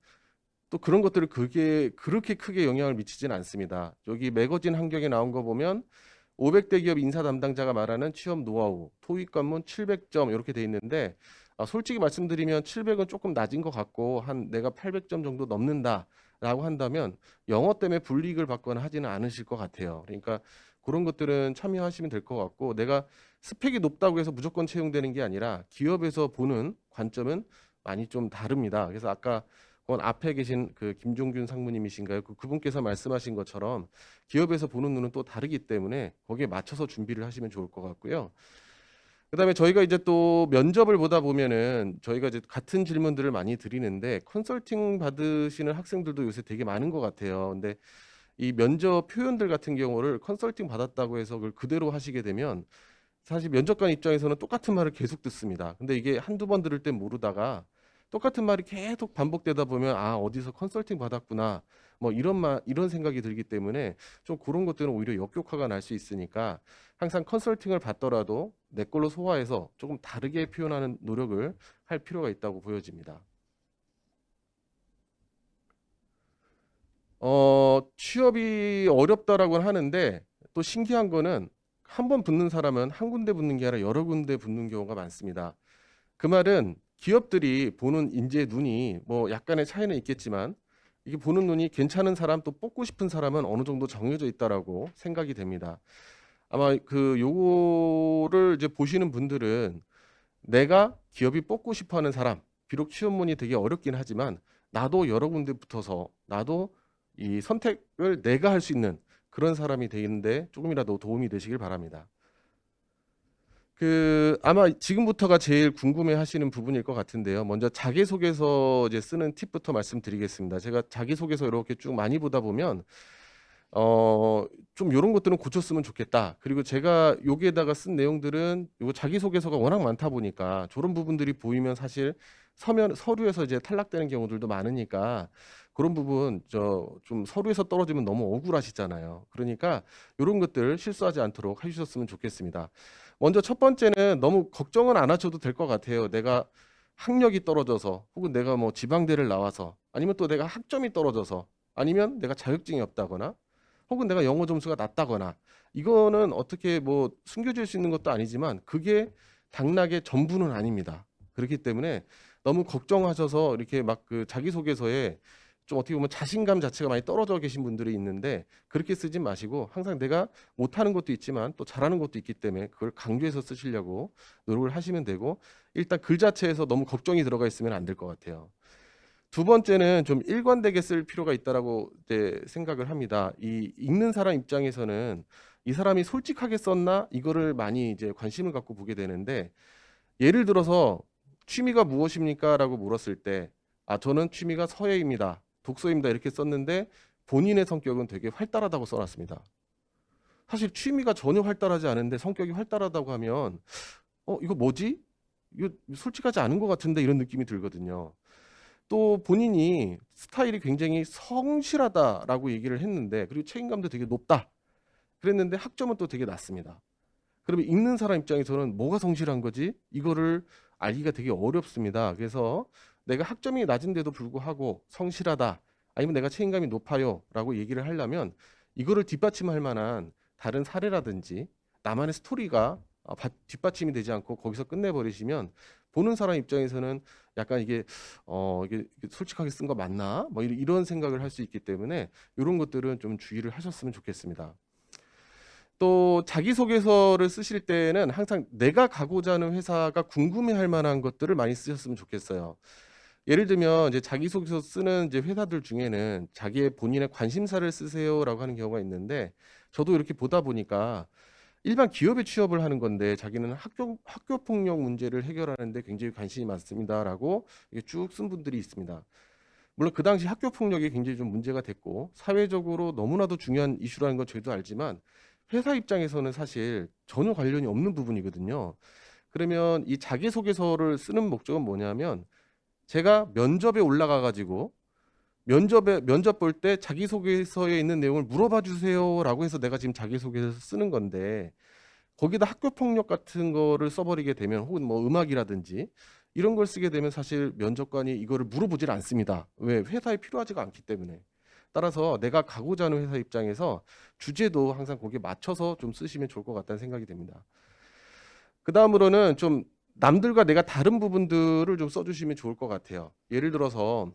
또 그런 것들을 그게 그렇게 크게 영향을 미치진 않습니다. 여기 매거진 환경에 나온 거 보면 500대 기업 인사 담당자가 말하는 취업 노하우, 토익 관문 700점 이렇게 돼 있는데 솔직히 말씀드리면 700은 조금 낮은 것 같고 한 내가 800점 정도 넘는다라고 한다면 영어 때문에 불이익을 받거나 하지는 않으실 것 같아요. 그러니까 그런 것들은 참여하시면 될 것 같고 내가 스펙이 높다고 해서 무조건 채용되는 게 아니라 기업에서 보는 관점은 많이 좀 다릅니다. 그래서 아까 그건 앞에 계신 그 김종균 상무님이신가요? 그분께서 말씀하신 것처럼 기업에서 보는 눈은 또 다르기 때문에 거기에 맞춰서 준비를 하시면 좋을 것 같고요. 그다음에 저희가 이제 또 면접을 보다 보면은 저희가 이제 같은 질문들을 많이 드리는데 컨설팅 받으시는 학생들도 요새 되게 많은 것 같아요. 근데 이 면접 표현들 같은 경우를 컨설팅 받았다고 해서 그걸 그대로 하시게 되면 사실 면접관 입장에서는 똑같은 말을 계속 듣습니다. 근데 이게 한두 번 들을 땐 모르다가 똑같은 말이 계속 반복되다 보면 어디서 컨설팅 받았구나 뭐 이런 생각이 들기 때문에 좀 그런 것들은 오히려 역효과가 날 수 있으니까 항상 컨설팅을 받더라도 내 걸로 소화해서 조금 다르게 표현하는 노력을 할 필요가 있다고 보여집니다. 취업이 어렵다라고 하는데 또 신기한 거는 한 번 붙는 사람은 한 군데 붙는 게 아니라 여러 군데 붙는 경우가 많습니다. 그 말은 기업들이 보는 인재의 눈이 뭐 약간의 차이는 있겠지만 이게 보는 눈이 괜찮은 사람 또 뽑고 싶은 사람은 어느 정도 정해져 있다라고 생각이 됩니다. 아마 그 요거를 이제 보시는 분들은 내가 기업이 뽑고 싶어하는 사람, 비록 취업문이 되게 어렵긴 하지만 나도 여러 군데 붙어서 나도 이 선택을 내가 할 수 있는 그런 사람이 되는데 조금이라도 도움이 되시길 바랍니다. 아마 지금부터가 제일 궁금해 하시는 부분일 것 같은데요. 먼저 자기소개서 이제 쓰는 팁부터 말씀드리겠습니다. 제가 자기소개서 이렇게 쭉 많이 보다 보면 좀 이런 것들은 고쳤으면 좋겠다. 그리고 제가 여기에다가 쓴 내용들은 요 자기소개서가 워낙 많다 보니까 저런 부분들이 보이면 사실 서류에서 이제 탈락되는 경우들도 많으니까 그런 부분 좀 서류에서 떨어지면 너무 억울하시잖아요. 그러니까 이런 것들 실수하지 않도록 해주셨으면 좋겠습니다. 먼저 첫 번째는 너무 걱정은 안 하셔도 될 것 같아요. 내가 학력이 떨어져서 혹은 내가 뭐 지방대를 나와서 아니면 또 내가 학점이 떨어져서 아니면 내가 자격증이 없다거나 혹은 내가 영어 점수가 낮다거나 이거는 어떻게 뭐 숨겨질 수 있는 것도 아니지만 그게 당락의 전부는 아닙니다. 그렇기 때문에 너무 걱정하셔서 이렇게 막 그 자기소개서에 좀 어떻게 보면 자신감 자체가 많이 떨어져 계신 분들이 있는데 그렇게 쓰지 마시고 항상 내가 못하는 것도 있지만 또 잘하는 것도 있기 때문에 그걸 강조해서 쓰시려고 노력을 하시면 되고 일단 글 자체에서 너무 걱정이 들어가 있으면 안 될 것 같아요. 두 번째는 좀 일관되게 쓸 필요가 있다라고 이제 생각을 합니다. 이 읽는 사람 입장에서는 이 사람이 솔직하게 썼나 이거를 많이 이제 관심을 갖고 보게 되는데 예를 들어서 취미가 무엇입니까라고 물었을 때 저는 취미가 서예입니다. 독서입니다. 이렇게 썼는데 본인의 성격은 되게 활달하다고 써놨습니다. 사실 취미가 전혀 활달하지 않은데 성격이 활달하다고 하면 이거 뭐지? 이거 솔직하지 않은 것 같은데 이런 느낌이 들거든요. 또 본인이 스타일이 굉장히 성실하다라고 얘기를 했는데 그리고 책임감도 되게 높다. 그랬는데 학점은 또 되게 낮습니다. 그러면 읽는 사람 입장에서는 뭐가 성실한 거지? 이거를 알기가 되게 어렵습니다. 그래서 내가 학점이 낮은데도 불구하고 성실하다 아니면 내가 책임감이 높아요 라고 얘기를 하려면 이거를 뒷받침할 만한 다른 사례라든지 나만의 스토리가 뒷받침이 되지 않고 거기서 끝내버리시면 보는 사람 입장에서는 약간 이게 솔직하게 쓴 거 맞나? 뭐 이런 생각을 할 수 있기 때문에 이런 것들은 좀 주의를 하셨으면 좋겠습니다. 또 자기소개서를 쓰실 때는 항상 내가 가고자 하는 회사가 궁금해할 만한 것들을 많이 쓰셨으면 좋겠어요. 예를 들면 이제 자기소개서 쓰는 이제 회사들 중에는 자기의 본인의 관심사를 쓰세요라고 하는 경우가 있는데 저도 이렇게 보다 보니까 일반 기업에 취업을 하는 건데 자기는 학교 폭력 문제를 해결하는데 굉장히 관심이 많습니다라고 쭉 쓴 분들이 있습니다. 물론 그 당시 학교 폭력이 굉장히 좀 문제가 됐고 사회적으로 너무나도 중요한 이슈라는 건 저희도 알지만 회사 입장에서는 사실 전혀 관련이 없는 부분이거든요. 그러면 이 자기소개서를 쓰는 목적은 뭐냐면 제가 면접에 올라가 가지고 면접 볼 때 자기소개서에 있는 내용을 물어봐 주세요라고 해서 내가 지금 자기소개서 쓰는 건데 거기다 학교 폭력 같은 거를 써버리게 되면 혹은 뭐 음악이라든지 이런 걸 쓰게 되면 사실 면접관이 이거를 물어보질 않습니다. 왜? 회사에 필요하지가 않기 때문에. 따라서 내가 가고자 하는 회사 입장에서 주제도 항상 거기에 맞춰서 좀 쓰시면 좋을 것 같다는 생각이 됩니다. 그 다음으로는 좀 남들과 내가 다른 부분들을 좀 써주시면 좋을 것 같아요. 예를 들어서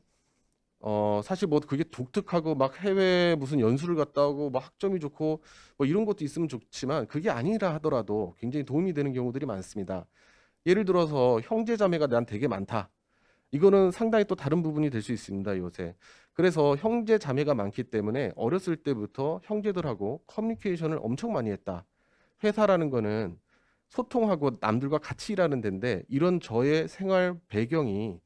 사실 뭐 그게 독특하고 막 해외 무슨 연수를 갔다 오고 막 학점이 좋고 뭐 이런 것도 있으면 좋지만 그게 아니라 하더라도 굉장히 도움이 되는 경우들이 많습니다. 예를 들어서 형제 자매가 난 되게 많다. 이거는 상당히 또 다른 부분이 될 수 있습니다, 요새. 그래서 형제 자매가 많기 때문에 어렸을 때부터 형제들하고 커뮤니케이션을 엄청 많이 했다. 회사라는 거는 소통하고 남들과 같이 일하는 데인데 이런 저의 생활 배경이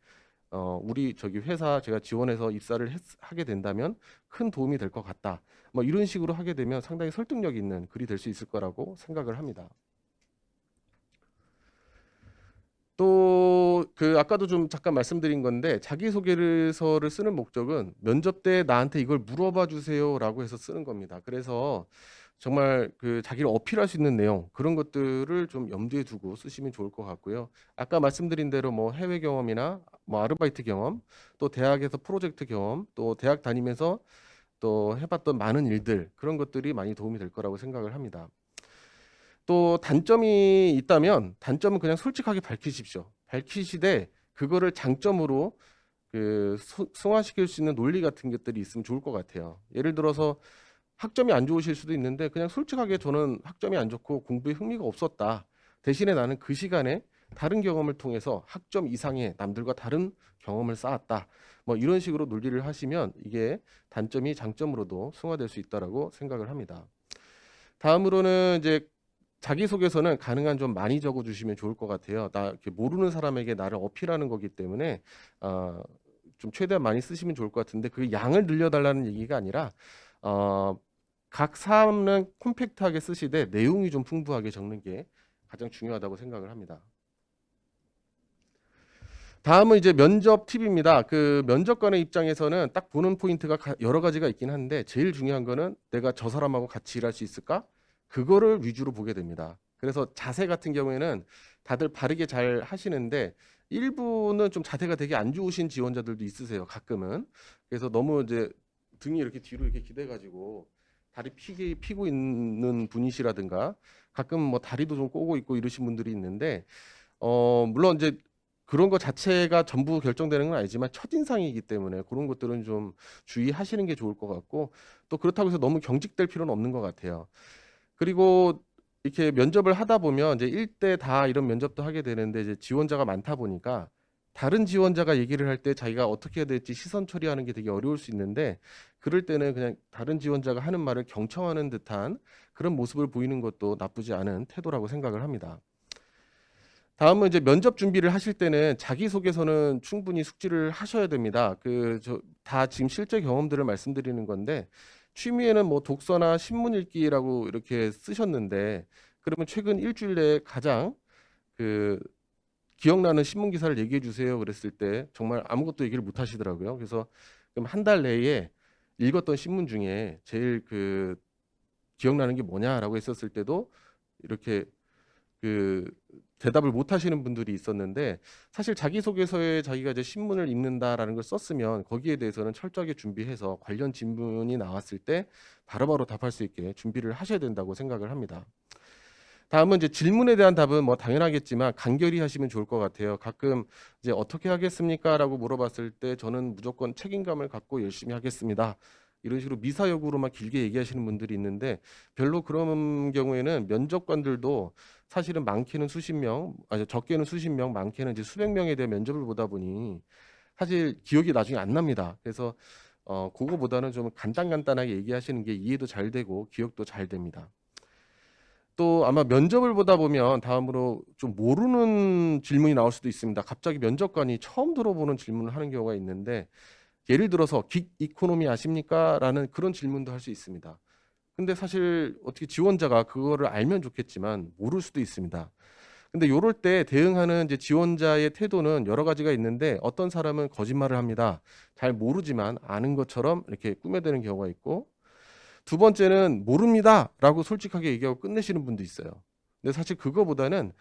우리 저기 회사 제가 지원해서 입사를 하게 된다면 큰 도움이 될 것 같다. 뭐 이런 식으로 하게 되면 상당히 설득력 있는 글이 될 수 있을 거라고 생각을 합니다. 또 그 아까도 좀 잠깐 말씀드린 건데 자기소개서를 쓰는 목적은 면접 때 나한테 이걸 물어봐 주세요라고 해서 쓰는 겁니다. 그래서 정말 그 자기를 어필할 수 있는 내용 그런 것들을 좀 염두에 두고 쓰시면 좋을 것 같고요. 아까 말씀드린 대로 뭐 해외 경험이나 뭐 아르바이트 경험, 또 대학에서 프로젝트 경험, 또 대학 다니면서 또 해봤던 많은 일들 그런 것들이 많이 도움이 될 거라고 생각을 합니다. 또 단점이 있다면 단점은 그냥 솔직하게 밝히십시오. 밝히시되 그거를 장점으로 승화시킬 수 있는 논리 같은 것들이 있으면 좋을 것 같아요. 예를 들어서 학점이 안 좋으실 수도 있는데 그냥 솔직하게 저는 학점이 안 좋고 공부에 흥미가 없었다. 대신에 나는 그 시간에 다른 경험을 통해서 학점 이상의 남들과 다른 경험을 쌓았다. 뭐 이런 식으로 논리를 하시면 이게 단점이 장점으로도 승화될 수 있다라고 생각을 합니다. 다음으로는 이제 자기소개서는 가능한 좀 많이 적어주시면 좋을 것 같아요. 나 이렇게 모르는 사람에게 나를 어필하는 거기 때문에 좀 최대한 많이 쓰시면 좋을 것 같은데 그 양을 늘려달라는 얘기가 아니라 각 사안은 콤팩트하게 쓰시되 내용이 좀 풍부하게 적는 게 가장 중요하다고 생각을 합니다. 다음은 이제 면접 팁입니다. 그 면접관의 입장에서는 딱 보는 포인트가 여러 가지가 있긴 한데 제일 중요한 거는 내가 저 사람하고 같이 일할 수 있을까? 그거를 위주로 보게 됩니다. 그래서 자세 같은 경우에는 다들 바르게 잘 하시는데 일부는 좀 자세가 되게 안 좋으신 지원자들도 있으세요. 가끔은. 그래서 너무 이제 등이 이렇게 뒤로 이렇게 기대가지고 다리 피고 있는 분이시라든가 가끔 뭐 다리도 좀 꼬고 있고 이러신 분들이 있는데 물론 이제 그런 것 자체가 전부 결정되는 건 아니지만 첫인상이기 때문에 그런 것들은 좀 주의하시는 게 좋을 것 같고, 또 그렇다고 해서 너무 경직될 필요는 없는 것 같아요. 그리고 이렇게 면접을 하다 보면 이제 1대 다 이런 면접도 하게 되는데, 이제 지원자가 많다 보니까 다른 지원자가 얘기를 할 때 자기가 어떻게 해야 될지 시선 처리하는 게 되게 어려울 수 있는데, 그럴 때는 그냥 다른 지원자가 하는 말을 경청하는 듯한 그런 모습을 보이는 것도 나쁘지 않은 태도라고 생각을 합니다. 다음은 이제 면접 준비를 하실 때는 자기소개서는 충분히 숙지를 하셔야 됩니다. 다 지금 실제 경험들을 말씀드리는 건데, 취미에는 뭐 독서나 신문 읽기라고 이렇게 쓰셨는데, 그러면 최근 일주일 내에 가장 그 기억나는 신문 기사를 얘기해 주세요 그랬을 때 정말 아무것도 얘기를 못 하시더라고요. 그래서 그럼 한 달 내에 읽었던 신문 중에 제일 기억나는 게 뭐냐라고 했었을 때도 이렇게 대답을 못 하시는 분들이 있었는데, 사실 자기소개서에 자기가 이제 신문을 읽는다라는 걸 썼으면 거기에 대해서는 철저하게 준비해서 관련 질문이 나왔을 때 바로바로 답할 수 있게 준비를 하셔야 된다고 생각을 합니다. 다음은 이제 질문에 대한 답은 뭐 당연하겠지만 간결히 하시면 좋을 것 같아요. 가끔 이제 어떻게 하겠습니까? 라고 물어봤을 때 저는 무조건 책임감을 갖고 열심히 하겠습니다. 이런 식으로 미사여구로만 길게 얘기하시는 분들이 있는데, 별로 그런 경우에는 면접관들도 사실은 많게는 수십 명, 아니 적게는 수십 명, 많게는 이제 수백 명에 대한 면접을 보다 보니 사실 기억이 나중에 안 납니다. 그래서 그거보다는 좀 간단하게 얘기하시는 게 이해도 잘 되고 기억도 잘 됩니다. 또 아마 면접을 보다 보면 다음으로 좀 모르는 질문이 나올 수도 있습니다. 갑자기 면접관이 처음 들어보는 질문을 하는 경우가 있는데, 예를 들어서 긱 이코노미 아십니까? 라는 그런 질문도 할 수 있습니다. 근데 사실 어떻게 지원자가 그거를 알면 좋겠지만 모를 수도 있습니다. 근데 요럴 때 대응하는 이제 지원자의 태도는 여러 가지가 있는데, 어떤 사람은 거짓말을 합니다. 잘 모르지만 아는 것처럼 이렇게 꾸며대는 경우가 있고, 두 번째는 모릅니다라고 솔직하게 얘기하고 끝내시는 분도 있어요. 근데 사실 그거보다는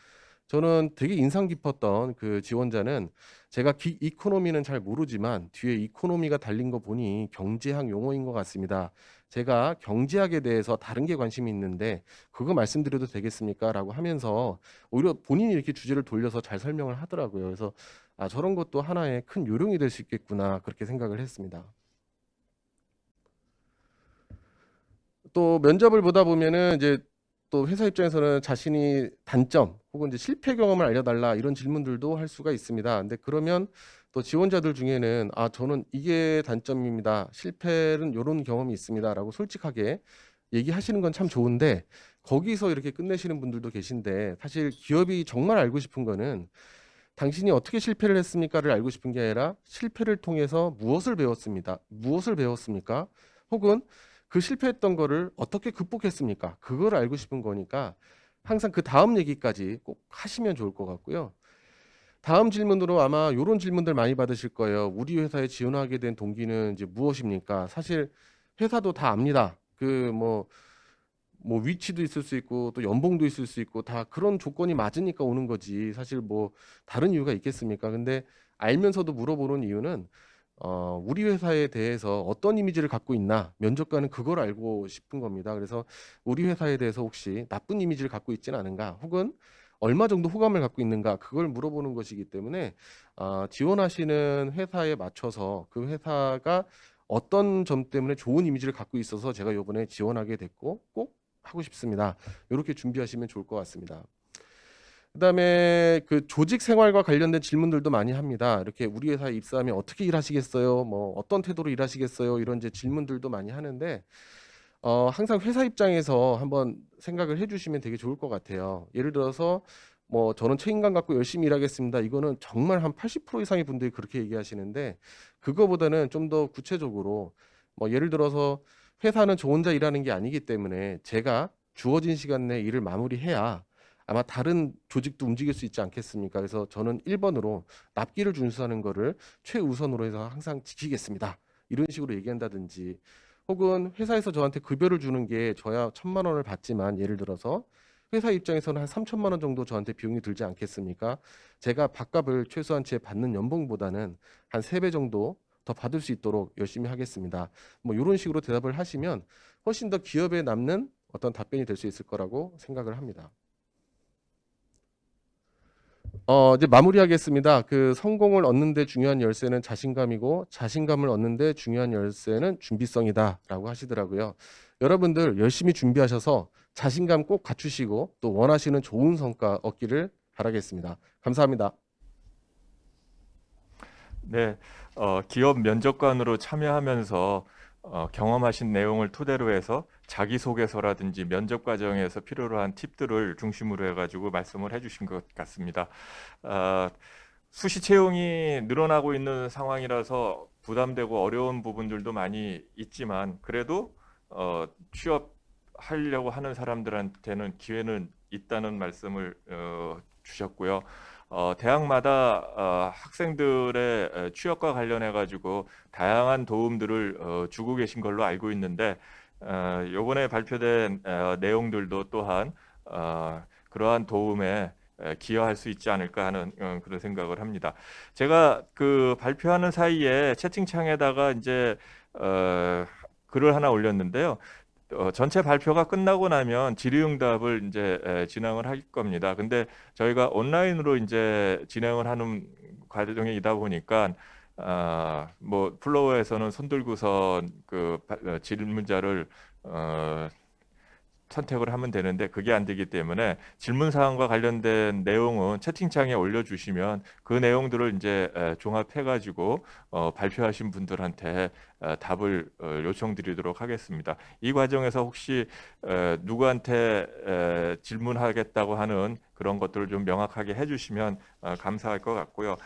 저는 되게 인상 깊었던 그 지원자는, 제가 이코노미는 잘 모르지만 뒤에 이코노미가 달린 거 보니 경제학 용어인 것 같습니다. 제가 경제학에 대해서 다른 게 관심이 있는데 그거 말씀드려도 되겠습니까? 라고 하면서 오히려 본인이 이렇게 주제를 돌려서 잘 설명을 하더라고요. 그래서 저런 것도 하나의 큰 요령이 될 수 있겠구나, 그렇게 생각을 했습니다. 또 면접을 보다 보면은 이제 또 회사 입장에서는 자신이 단점 혹은 이제 실패 경험을 알려달라 이런 질문들도 할 수가 있습니다. 근데 그러면 또 지원자들 중에는 저는 이게 단점입니다, 실패는 이런 경험이 있습니다라고 솔직하게 얘기하시는 건 참 좋은데, 거기서 이렇게 끝내시는 분들도 계신데, 사실 기업이 정말 알고 싶은 거는 당신이 어떻게 실패를 했습니까를 알고 싶은 게 아니라 실패를 통해서 무엇을 배웠습니까? 혹은 그 실패했던 거를 어떻게 극복했습니까? 그걸 알고 싶은 거니까 항상 그 다음 얘기까지 꼭 하시면 좋을 것 같고요. 다음 질문으로 아마 이런 질문들 많이 받으실 거예요. 우리 회사에 지원하게 된 동기는 이제 무엇입니까? 사실 회사도 다 압니다. 뭐 위치도 있을 수 있고 또 연봉도 있을 수 있고 다 그런 조건이 맞으니까 오는 거지, 사실 뭐 다른 이유가 있겠습니까? 근데 알면서도 물어보는 이유는 우리 회사에 대해서 어떤 이미지를 갖고 있나, 면접관은 그걸 알고 싶은 겁니다. 그래서 우리 회사에 대해서 혹시 나쁜 이미지를 갖고 있지는 않은가, 혹은 얼마 정도 호감을 갖고 있는가, 그걸 물어보는 것이기 때문에 지원하시는 회사에 맞춰서 그 회사가 어떤 점 때문에 좋은 이미지를 갖고 있어서 제가 이번에 지원하게 됐고 꼭 하고 싶습니다, 이렇게 준비하시면 좋을 것 같습니다. 그다음에 그 조직 생활과 관련된 질문들도 많이 합니다. 이렇게 우리 회사에 입사하면 어떻게 일하시겠어요? 뭐 어떤 태도로 일하시겠어요? 이런 이제 질문들도 많이 하는데, 항상 회사 입장에서 한번 생각을 해주시면 되게 좋을 것 같아요. 예를 들어서 뭐 저는 책임감 갖고 열심히 일하겠습니다, 이거는 정말 한 80% 이상의 분들이 그렇게 얘기하시는데, 그거보다는 좀 더 구체적으로 뭐 예를 들어서 회사는 저 혼자 일하는 게 아니기 때문에 제가 주어진 시간 내에 일을 마무리해야 아마 다른 조직도 움직일 수 있지 않겠습니까? 그래서 저는 1번으로 납기를 준수하는 거를 최우선으로 해서 항상 지키겠습니다, 이런 식으로 얘기한다든지, 혹은 회사에서 저한테 급여를 주는 게 저야 1,000만 원을 받지만 예를 들어서 회사 입장에서는 한 3,000만 원 정도 저한테 비용이 들지 않겠습니까? 제가 밥값을 최소한 제 받는 연봉보다는 한 3배 정도 더 받을 수 있도록 열심히 하겠습니다, 뭐 이런 식으로 대답을 하시면 훨씬 더 기업에 남는 어떤 답변이 될 수 있을 거라고 생각을 합니다. 이제 마무리하겠습니다. 그 성공을 얻는 데 중요한 열쇠는 자신감이고 자신감을 얻는 데 중요한 열쇠는 준비성이다라고 하시더라고요. 여러분들 열심히 준비하셔서 자신감 꼭 갖추시고 또 원하시는 좋은 성과 얻기를 바라겠습니다. 감사합니다. 네, 기업 면접관으로 참여하면서 경험하신 내용을 토대로 해서 자기소개서라든지 면접 과정에서 필요로 한 팁들을 중심으로 해가지고 말씀을 해주신 것 같습니다. 수시 채용이 늘어나고 있는 상황이라서 부담되고 어려운 부분들도 많이 있지만 그래도 취업하려고 하는 사람들한테는 기회는 있다는 말씀을 주셨고요. 대학마다 학생들의 취업과 관련해 가지고 다양한 도움들을 주고 계신 걸로 알고 있는데 이번에 발표된 내용들도 또한 그러한 도움에 기여할 수 있지 않을까 하는 그런 생각을 합니다. 제가 그 발표하는 사이에 채팅창에다가 이제 글을 하나 올렸는데요. 전체 발표가 끝나고 나면 질의응답을 이제 진행을 할 겁니다. 근데 저희가 온라인으로 이제 진행을 하는 과정이다 보니까 뭐 플로어에서는 손 들고선 그 질문자를 선택을 하면 되는데 그게 안 되기 때문에 질문 사항과 관련된 내용은 채팅창에 올려주시면 그 내용들을 이제 종합해가지고 발표하신 분들한테 답을 요청드리도록 하겠습니다. 이 과정에서 혹시 누구한테 질문하겠다고 하는 그런 것들을 좀 명확하게 해주시면 감사할 것 같고요.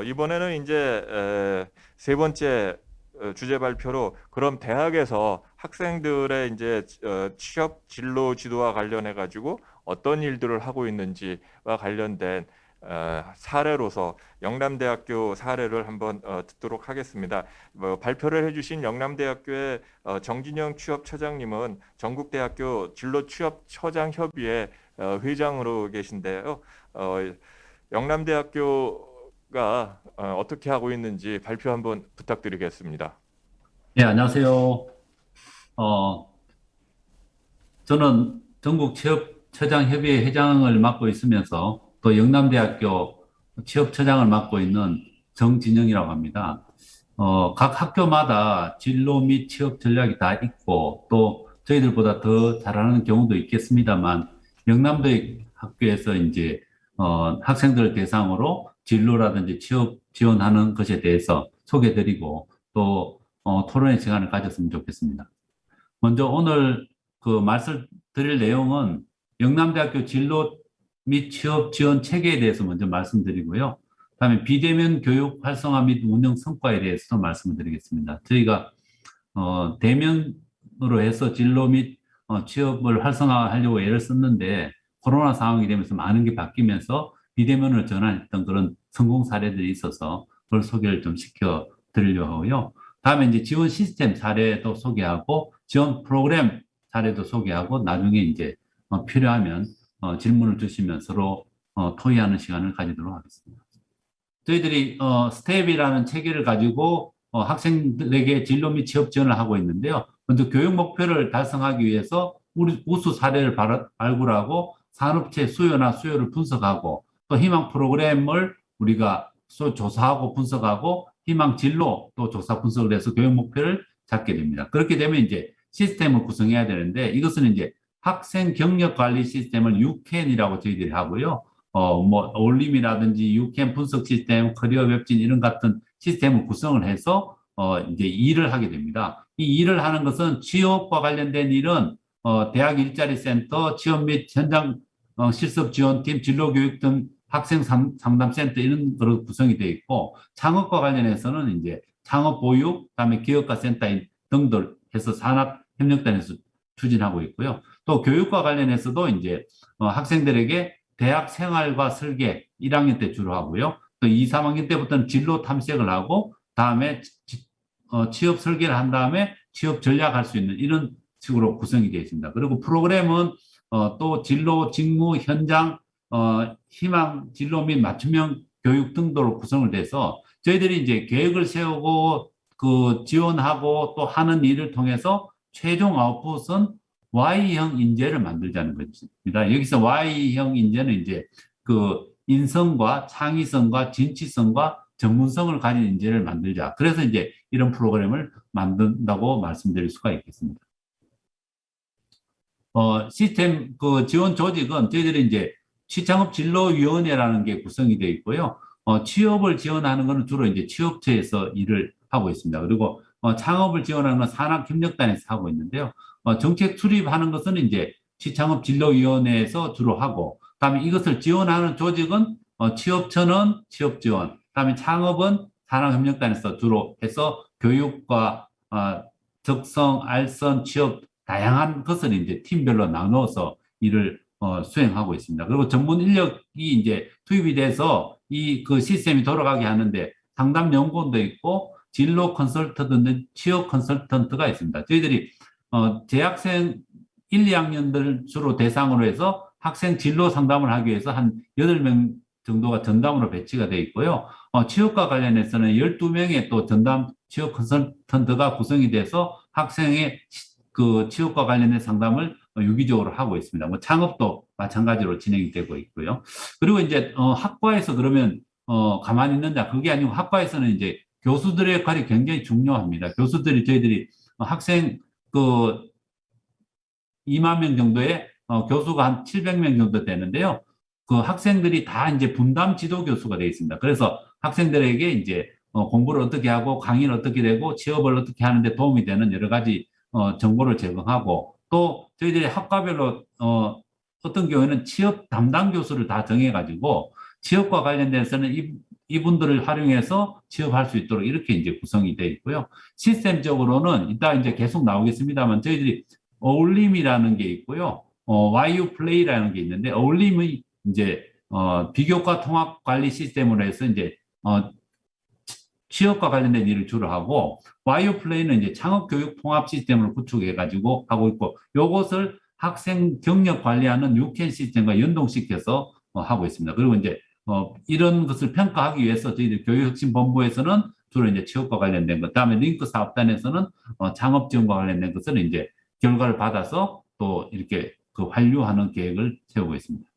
이번에는 이제 세 번째 주제 발표로 그럼 대학에서 학생들의 이제 취업 진로 지도와 관련해 가지고 어떤 일들을 하고 있는지와 관련된 사례로서 영남대학교 사례를 한번 듣도록 하겠습니다. 발표를 해주신 영남대학교의 정진영 취업처장님은 전국대학교 진로취업처장협의회 회장으로 계신데요. 영남대학교가 어떻게 하고 있는지 발표 한번 부탁드리겠습니다. 네, 안녕하세요. 저는 전국 취업처장협의회 회장을 맡고 있으면서 또 영남대학교 취업처장을 맡고 있는 정진영이라고 합니다. 각 학교마다 진로 및 취업 전략이 다 있고 또 저희들보다 더 잘하는 경우도 있겠습니다만 영남대 학교에서 이제 학생들을 대상으로 진로라든지 취업 지원하는 것에 대해서 소개드리고 또 토론의 시간을 가졌으면 좋겠습니다. 먼저 오늘 그 말씀드릴 내용은 영남대학교 진로 및 취업 지원 체계에 대해서 먼저 말씀드리고요. 그다음에 비대면 교육 활성화 및 운영 성과에 대해서도 말씀을 드리겠습니다. 저희가 대면으로 해서 진로 및 취업을 활성화하려고 애를 썼는데 코로나 상황이 되면서 많은 게 바뀌면서 비대면으로 전환했던 그런 성공 사례들이 있어서 그걸 소개를 좀 시켜 드리려고 하고요. 다음에 이제 지원 시스템 사례도 소개하고 지원 프로그램 사례도 소개하고 나중에 이제 필요하면 질문을 주시면 서로 토의하는 시간을 가지도록 하겠습니다. 저희들이 스텝이라는 체계를 가지고 학생들에게 진로 및 취업 지원을 하고 있는데요. 먼저 교육 목표를 달성하기 위해서 우리 우수 사례를 발굴하고 산업체 수요나 수요를 분석하고 또 희망 프로그램을 우리가 조사하고 분석하고 희망 진로 또 조사 분석을 해서 교육 목표를 잡게 됩니다. 그렇게 되면 이제 시스템을 구성해야 되는데 이것은 이제 학생 경력 관리 시스템을 유캔이라고 저희들이 하고요. 뭐 어울림이라든지 유캔 분석 시스템, 커리어 웹진 이런 같은 시스템을 구성을 해서 이제 일을 하게 됩니다. 이 일을 하는 것은 취업과 관련된 일은 대학 일자리 센터, 취업 및 현장 실습 지원팀, 진로교육 등 학생 상담센터 이런 거로 구성이 되어 있고 창업과 관련해서는 이제 창업 보육, 그다음에 기업가 센터 등들 해서 산학협력단에서 추진하고 있고요. 또 교육과 관련해서도 이제 학생들에게 대학 생활과 설계 1학년 때 주로 하고요. 또 2, 3학년 때부터는 진로 탐색을 하고 다음에 취업 설계를 한 다음에 취업 전략할 수 있는 이런 식으로 구성이 되어 있습니다. 그리고 프로그램은 또 진로, 직무, 현장, 희망, 진로 및 맞춤형 교육 등도로 구성을 돼서 저희들이 이제 계획을 세우고 그 지원하고 또 하는 일을 통해서 최종 아웃풋은 Y형 인재를 만들자는 것입니다. 여기서 Y형 인재는 이제 그 인성과 창의성과 진취성과 전문성을 가진 인재를 만들자. 그래서 이제 이런 프로그램을 만든다고 말씀드릴 수가 있겠습니다. 시스템 그 지원 조직은 저희들이 이제 취창업진로위원회라는 게 구성이 되어 있고요. 취업을 지원하는 것은 주로 이제 취업처에서 일을 하고 있습니다. 그리고 창업을 지원하는 건 산학협력단에서 하고 있는데요. 정책 수립하는 것은 이제 취창업진로위원회에서 주로 하고, 그다음에 이것을 지원하는 조직은 취업처는 취업지원, 그다음에 창업은 산학협력단에서 주로 해서 교육과 적성, 알선, 취업 다양한 것을 이제 팀별로 나눠서 일을 수행하고 있습니다. 그리고 전문 인력이 이제 투입이 돼서 이 그 시스템이 돌아가게 하는데 상담 연구원도 있고 진로 컨설턴트, 취업 컨설턴트가 있습니다. 저희들이 재학생 1, 2학년들 주로 대상으로 해서 학생 진로 상담을 하기 위해서 한 8명 정도가 전담으로 배치가 되어 있고요. 취업과 관련해서는 12명의 또 전담 취업 컨설턴트가 구성이 돼서 학생의 그 취업과 관련된 상담을 유기적으로 하고 있습니다. 뭐 창업도 마찬가지로 진행이 되고 있고요. 그리고 이제 학과에서 그러면 가만히 있는다, 그게 아니고 학과에서는 이제 교수들의 역할이 굉장히 중요합니다. 교수들이 저희들이 학생 그 2만 명 정도의 교수가 한 700명 정도 되는데요. 그 학생들이 다 이제 분담 지도 교수가 되어 있습니다. 그래서 학생들에게 이제 공부를 어떻게 하고 강의를 어떻게 되고 취업을 어떻게 하는데 도움이 되는 여러 가지 정보를 제공하고, 또 저희들이 학과별로 어떤 경우에는 취업 담당 교수를 다 정해가지고 취업과 관련돼서는 이분들을 활용해서 취업할 수 있도록 이렇게 이제 구성이 되어 있고요. 시스템적으로는 이따 이제 계속 나오겠습니다만 저희들이 어울림이라는 게 있고요. YU 플레이라는 게 있는데, 어울림의 이제 비교과 통합 관리 시스템으로 해서 이제 취업과 관련된 일을 주로 하고, YU 플레이는 이제 창업 교육 통합 시스템을 구축해 가지고 하고 있고, 요것을 학생 경력 관리하는 유캔 시스템과 연동시켜서 하고 있습니다. 그리고 이제 이런 것을 평가하기 위해서 저희들 교육혁신본부에서는 주로 이제 취업과 관련된 것, 다음에 링크 사업단에서는 창업 지원과 관련된 것을 이제 결과를 받아서 또 이렇게 그 환류하는 계획을 세우고 있습니다.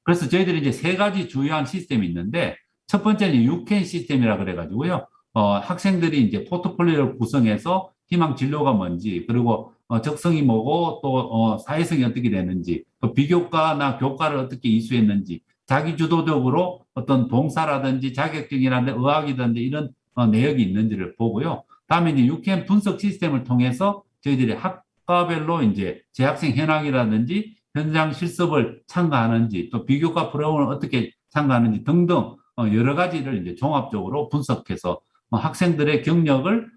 그래서 저희들이 이제 3가지 주요한 시스템이 있는데, 첫 번째는 유캔 시스템이라 그래가지고요. 학생들이 이제 포트폴리오를 구성해서 희망 진로가 뭔지, 그리고 적성이 뭐고 또 사회성이 어떻게 되는지, 또 비교과나 교과를 어떻게 이수했는지, 자기 주도적으로 어떤 동사라든지 자격증이라든지 의학이든지 이런 내역이 있는지를 보고요. 다음에 이제 유캔 분석 시스템을 통해서 저희들이 학과별로 이제 재학생 현황이라든지 현장 실습을 참가하는지, 또 비교과 프로그램을 어떻게 참가하는지 등등 여러 가지를 이제 종합적으로 분석해서 학생들의 경력을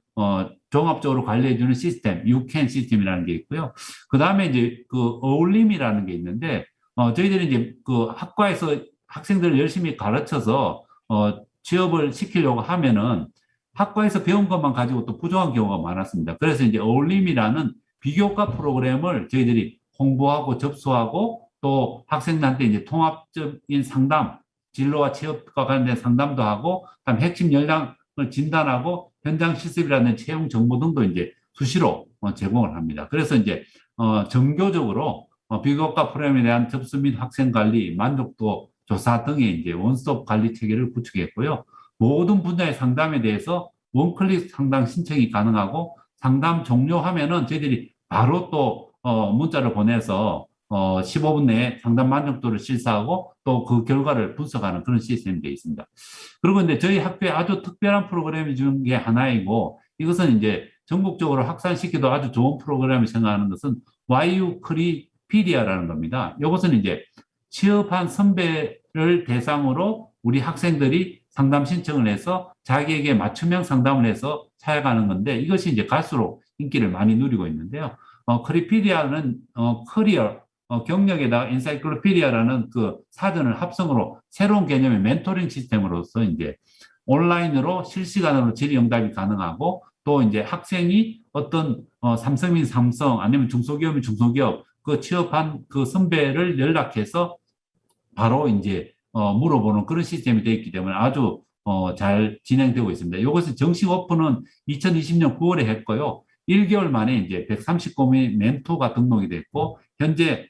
종합적으로 관리해주는 시스템, 유캔 시스템이라는 게 있고요. 그 다음에 이제 그 어울림이라는 게 있는데, 저희들이 이제 그 학과에서 학생들을 열심히 가르쳐서 취업을 시키려고 하면은 학과에서 배운 것만 가지고 또 부족한 경우가 많았습니다. 그래서 이제 어울림이라는 비교과 프로그램을 저희들이 홍보하고 접수하고, 또 학생들한테 이제 통합적인 상담, 진로와 취업과 관련된 상담도 하고, 그다음 핵심 역량을 진단하고 현장 실습이라는 채용 정보 등도 이제 수시로 제공을 합니다. 그래서 이제 정교적으로 비교과 프로그램에 대한 접수 및 학생 관리, 만족도 조사 등의 이제 원스톱 관리 체계를 구축했고요. 모든 분야의 상담에 대해서 원클릭 상담 신청이 가능하고, 상담 종료하면은 저희들이 바로 또 문자를 보내서 15분 내에 상담 만족도를 실사하고 또 그 결과를 분석하는 그런 시스템이 되어 있습니다. 그리고 이제 저희 학교에 아주 특별한 프로그램이 중에 하나이고, 이것은 이제 전국적으로 확산시키도 아주 좋은 프로그램을 생각하는 것은 YU 크리피디아라는 겁니다. 이것은 이제 취업한 선배를 대상으로 우리 학생들이 상담 신청을 해서 자기에게 맞춤형 상담을 해서 사용하는 건데, 이것이 이제 갈수록 인기를 많이 누리고 있는데요. 크리피디아는 커리어, 경력에다가 엔사이클로피디아라는 그 사전을 합성으로 새로운 개념의 멘토링 시스템으로서 이제 온라인으로 실시간으로 질의응답이 가능하고, 또 이제 학생이 어떤 삼성인 삼성 아니면 중소기업인 중소기업 그 취업한 그 선배를 연락해서 바로 이제 물어보는 그런 시스템이 되어 있기 때문에 아주 잘 진행되고 있습니다. 이것은 정식 오픈은 2020년 9월에 했고요. 1개월 만에 이제 139명의 멘토가 등록이 됐고, 현재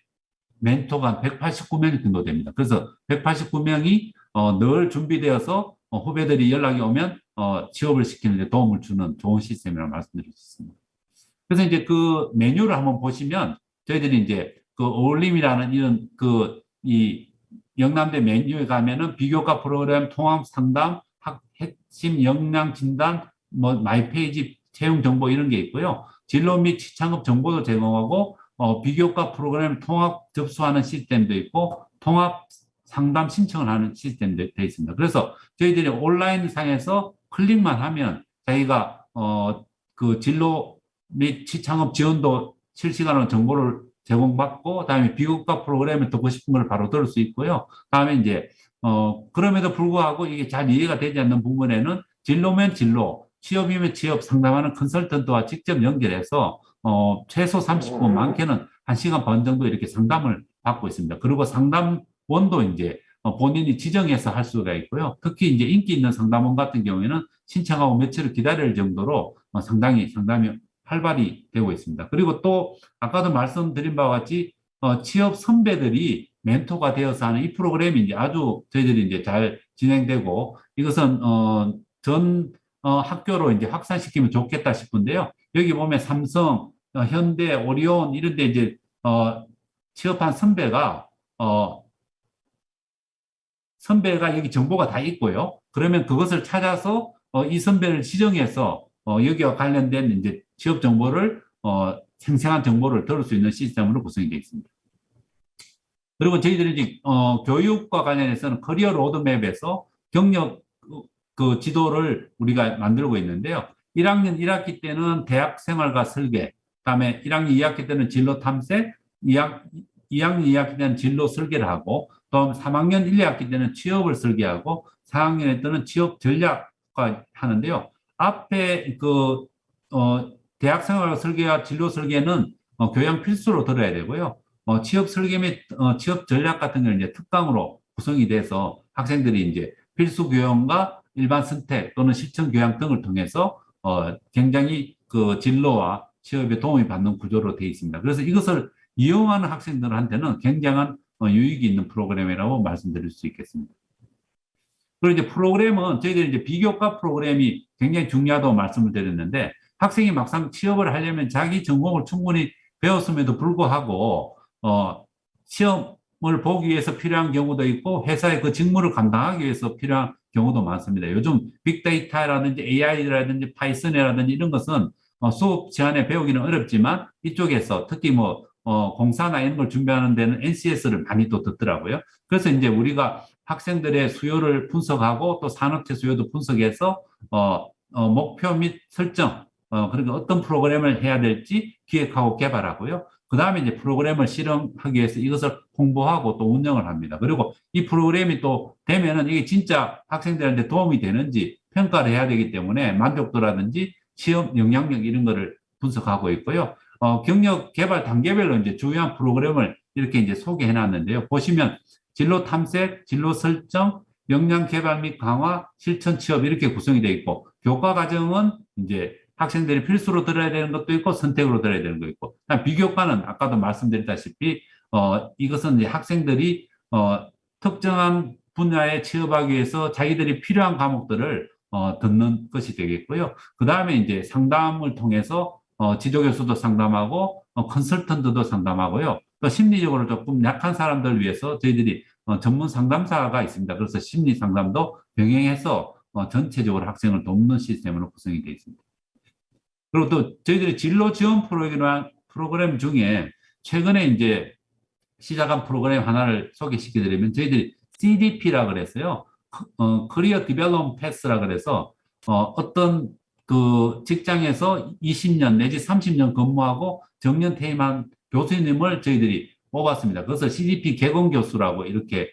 멘토가 한 189명 정도 됩니다. 그래서 189명이 늘 준비되어서 후배들이 연락이 오면 취업을 시키는 데 도움을 주는 좋은 시스템이라고 말씀드릴 수 있습니다. 그래서 이제 그 메뉴를 한번 보시면 저희들이 이제 그 어울림이라는 이런 이 영남대 메뉴에 가면은 비교과 프로그램, 통합 상담, 핵심 역량 진단, 뭐 마이페이지 채용 정보 이런 게 있고요. 진로 및 취창업 정보도 제공하고 비교과 프로그램 통합 접수하는 시스템도 있고 통합 상담 신청을 하는 시스템도 되어 있습니다. 그래서 저희들이 온라인 상에서 클릭만 하면 자기가 그 진로 및 취창업 지원도 실시간으로 정보를 제공받고, 그다음에 비교과 프로그램을 듣고 싶은 걸 바로 들을 수 있고요. 그다음에 이제 그럼에도 불구하고 이게 잘 이해가 되지 않는 부분에는 진로면 진로, 취업이면 취업 상담하는 컨설턴트와 직접 연결해서 최소 30분, 많게는 1시간 반 정도 이렇게 상담을 받고 있습니다. 그리고 상담원도 이제 본인이 지정해서 할 수가 있고요. 특히 이제 인기 있는 상담원 같은 경우에는 신청하고 며칠을 기다릴 정도로 상당히 상담이 활발히 되고 있습니다. 그리고 또 아까도 말씀드린 바와 같이 취업 선배들이 멘토가 되어서 하는 이 프로그램이 이제 아주 저희들이 이제 잘 진행되고, 이것은 전 학교로 이제 확산시키면 좋겠다 싶은데요. 여기 보면 삼성, 현대, 오리온 이런 데 이제 취업한 선배가 여기 정보가 다 있고요. 그러면 그것을 찾아서 이 선배를 지정해서 여기와 관련된 이제 취업 정보를 생생한 정보를 들을 수 있는 시스템으로 구성이 되어 있습니다. 그리고 저희들이 이제 교육과 관련해서는 커리어 로드맵에서 경력 그 지도를 우리가 만들고 있는데요. 1학년 1학기 때는 대학 생활과 설계, 그다음에 1학년 2학기 때는 진로 탐색, 2학년 2학기 때는 진로 설계를 하고, 또 3학년 1, 2학기 때는 취업을 설계하고, 4학년 때는 취업 전략과 하는데요. 앞에 대학 생활 설계와 진로 설계는 교양 필수로 들어야 되고요. 취업 설계 및 취업 전략 같은 경우는 이제 특강으로 구성이 돼서 학생들이 이제 필수 교양과 일반 선택 또는 실천 교양 등을 통해서 굉장히 그 진로와 취업에 도움이 받는 구조로 되어 있습니다. 그래서 이것을 이용하는 학생들한테는 굉장한 유익이 있는 프로그램이라고 말씀드릴 수 있겠습니다. 그리고 이제 프로그램은 저희들이 이제 비교과 프로그램이 굉장히 중요하다고 말씀을 드렸는데, 학생이 막상 취업을 하려면 자기 전공을 충분히 배웠음에도 불구하고 시험을 보기 위해서 필요한 경우도 있고, 회사의 그 직무를 감당하기 위해서 필요한 경우도 많습니다. 요즘 빅데이터라든지 AI라든지 파이썬이라든지 이런 것은 수업 시간에 배우기는 어렵지만 이쪽에서 특히 뭐 공사나 이런 걸 준비하는 데는 NCS를 많이 또 듣더라고요. 그래서 이제 우리가 학생들의 수요를 분석하고 또 산업체 수요도 분석해서 목표 및 설정, 그러니까 어떤 프로그램을 해야 될지 기획하고 개발하고요. 그 다음에 이제 프로그램을 실행하기 위해서 이것을 홍보하고 또 운영을 합니다. 그리고 이 프로그램이 또 되면은 이게 진짜 학생들한테 도움이 되는지 평가를 해야 되기 때문에 만족도라든지 시험 영향력 이런 거를 분석하고 있고요. 경력 개발 단계별로 이제 주요한 프로그램을 이렇게 이제 소개해 놨는데요. 보시면 진로 탐색, 진로 설정, 역량 개발 및 강화, 실천 취업 이렇게 구성이 되어 있고, 교과 과정은 이제 학생들이 필수로 들어야 되는 것도 있고 선택으로 들어야 되는 것도 있고, 비교과는 아까도 말씀드렸다시피 이것은 이제 학생들이 특정한 분야에 취업하기 위해서 자기들이 필요한 과목들을 듣는 것이 되겠고요. 그 다음에 이제 상담을 통해서 지도교수도 상담하고 컨설턴트도 상담하고요. 또 심리적으로 조금 약한 사람들을 위해서 저희들이 전문 상담사가 있습니다. 그래서 심리 상담도 병행해서 전체적으로 학생을 돕는 시스템으로 구성이 되어 있습니다. 그리고 또 저희들이 진로 지원 프로그램 중에 최근에 이제 시작한 프로그램 하나를 소개시켜드리면, 저희들이 CDP라 그랬어요. 커리어 디벨롭먼트 패스라 그래서 어떤 그 직장에서 20년 내지 30년 근무하고 정년 퇴임한 교수님을 저희들이 뽑았습니다. 그래서 CDP 개건 교수라고 이렇게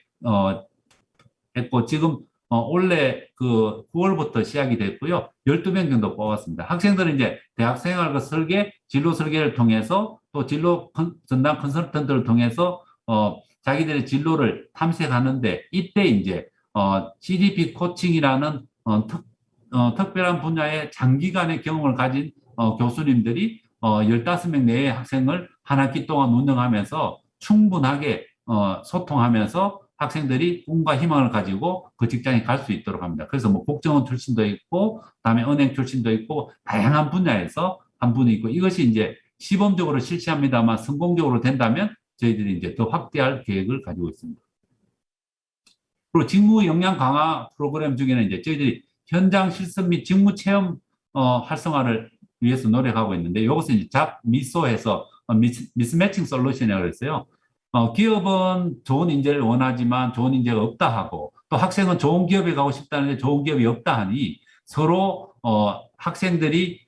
했고, 지금 올해 그 9월부터 시작이 됐고요. 12명 정도 뽑았습니다. 학생들은 이제 대학생활과 설계, 진로 설계를 통해서 또 진로 전담 컨설턴트를 통해서 자기들의 진로를 탐색하는데, 이때 이제 CDP 코칭이라는 특별한 분야의 장기간의 경험을 가진 교수님들이 15명 내의 학생을 한 학기 동안 운영하면서 충분하게 소통하면서 학생들이 꿈과 희망을 가지고 그 직장에 갈 수 있도록 합니다. 그래서 뭐 국정원 출신도 있고, 그다음에 은행 출신도 있고, 다양한 분야에서 한 분이 있고, 이것이 이제 시범적으로 실시합니다만 성공적으로 된다면 저희들이 이제 더 확대할 계획을 가지고 있습니다. 그리고 직무 역량 강화 프로그램 중에는 이제 저희들이 현장 실습 및 직무 체험 활성화를 위해서 노력하고 있는데, 이것은 이제 잡 미소해서 미스매칭 솔루션이라고 했어요. 기업은 좋은 인재를 원하지만 좋은 인재가 없다 하고, 또 학생은 좋은 기업에 가고 싶다는데 좋은 기업이 없다 하니 서로 학생들이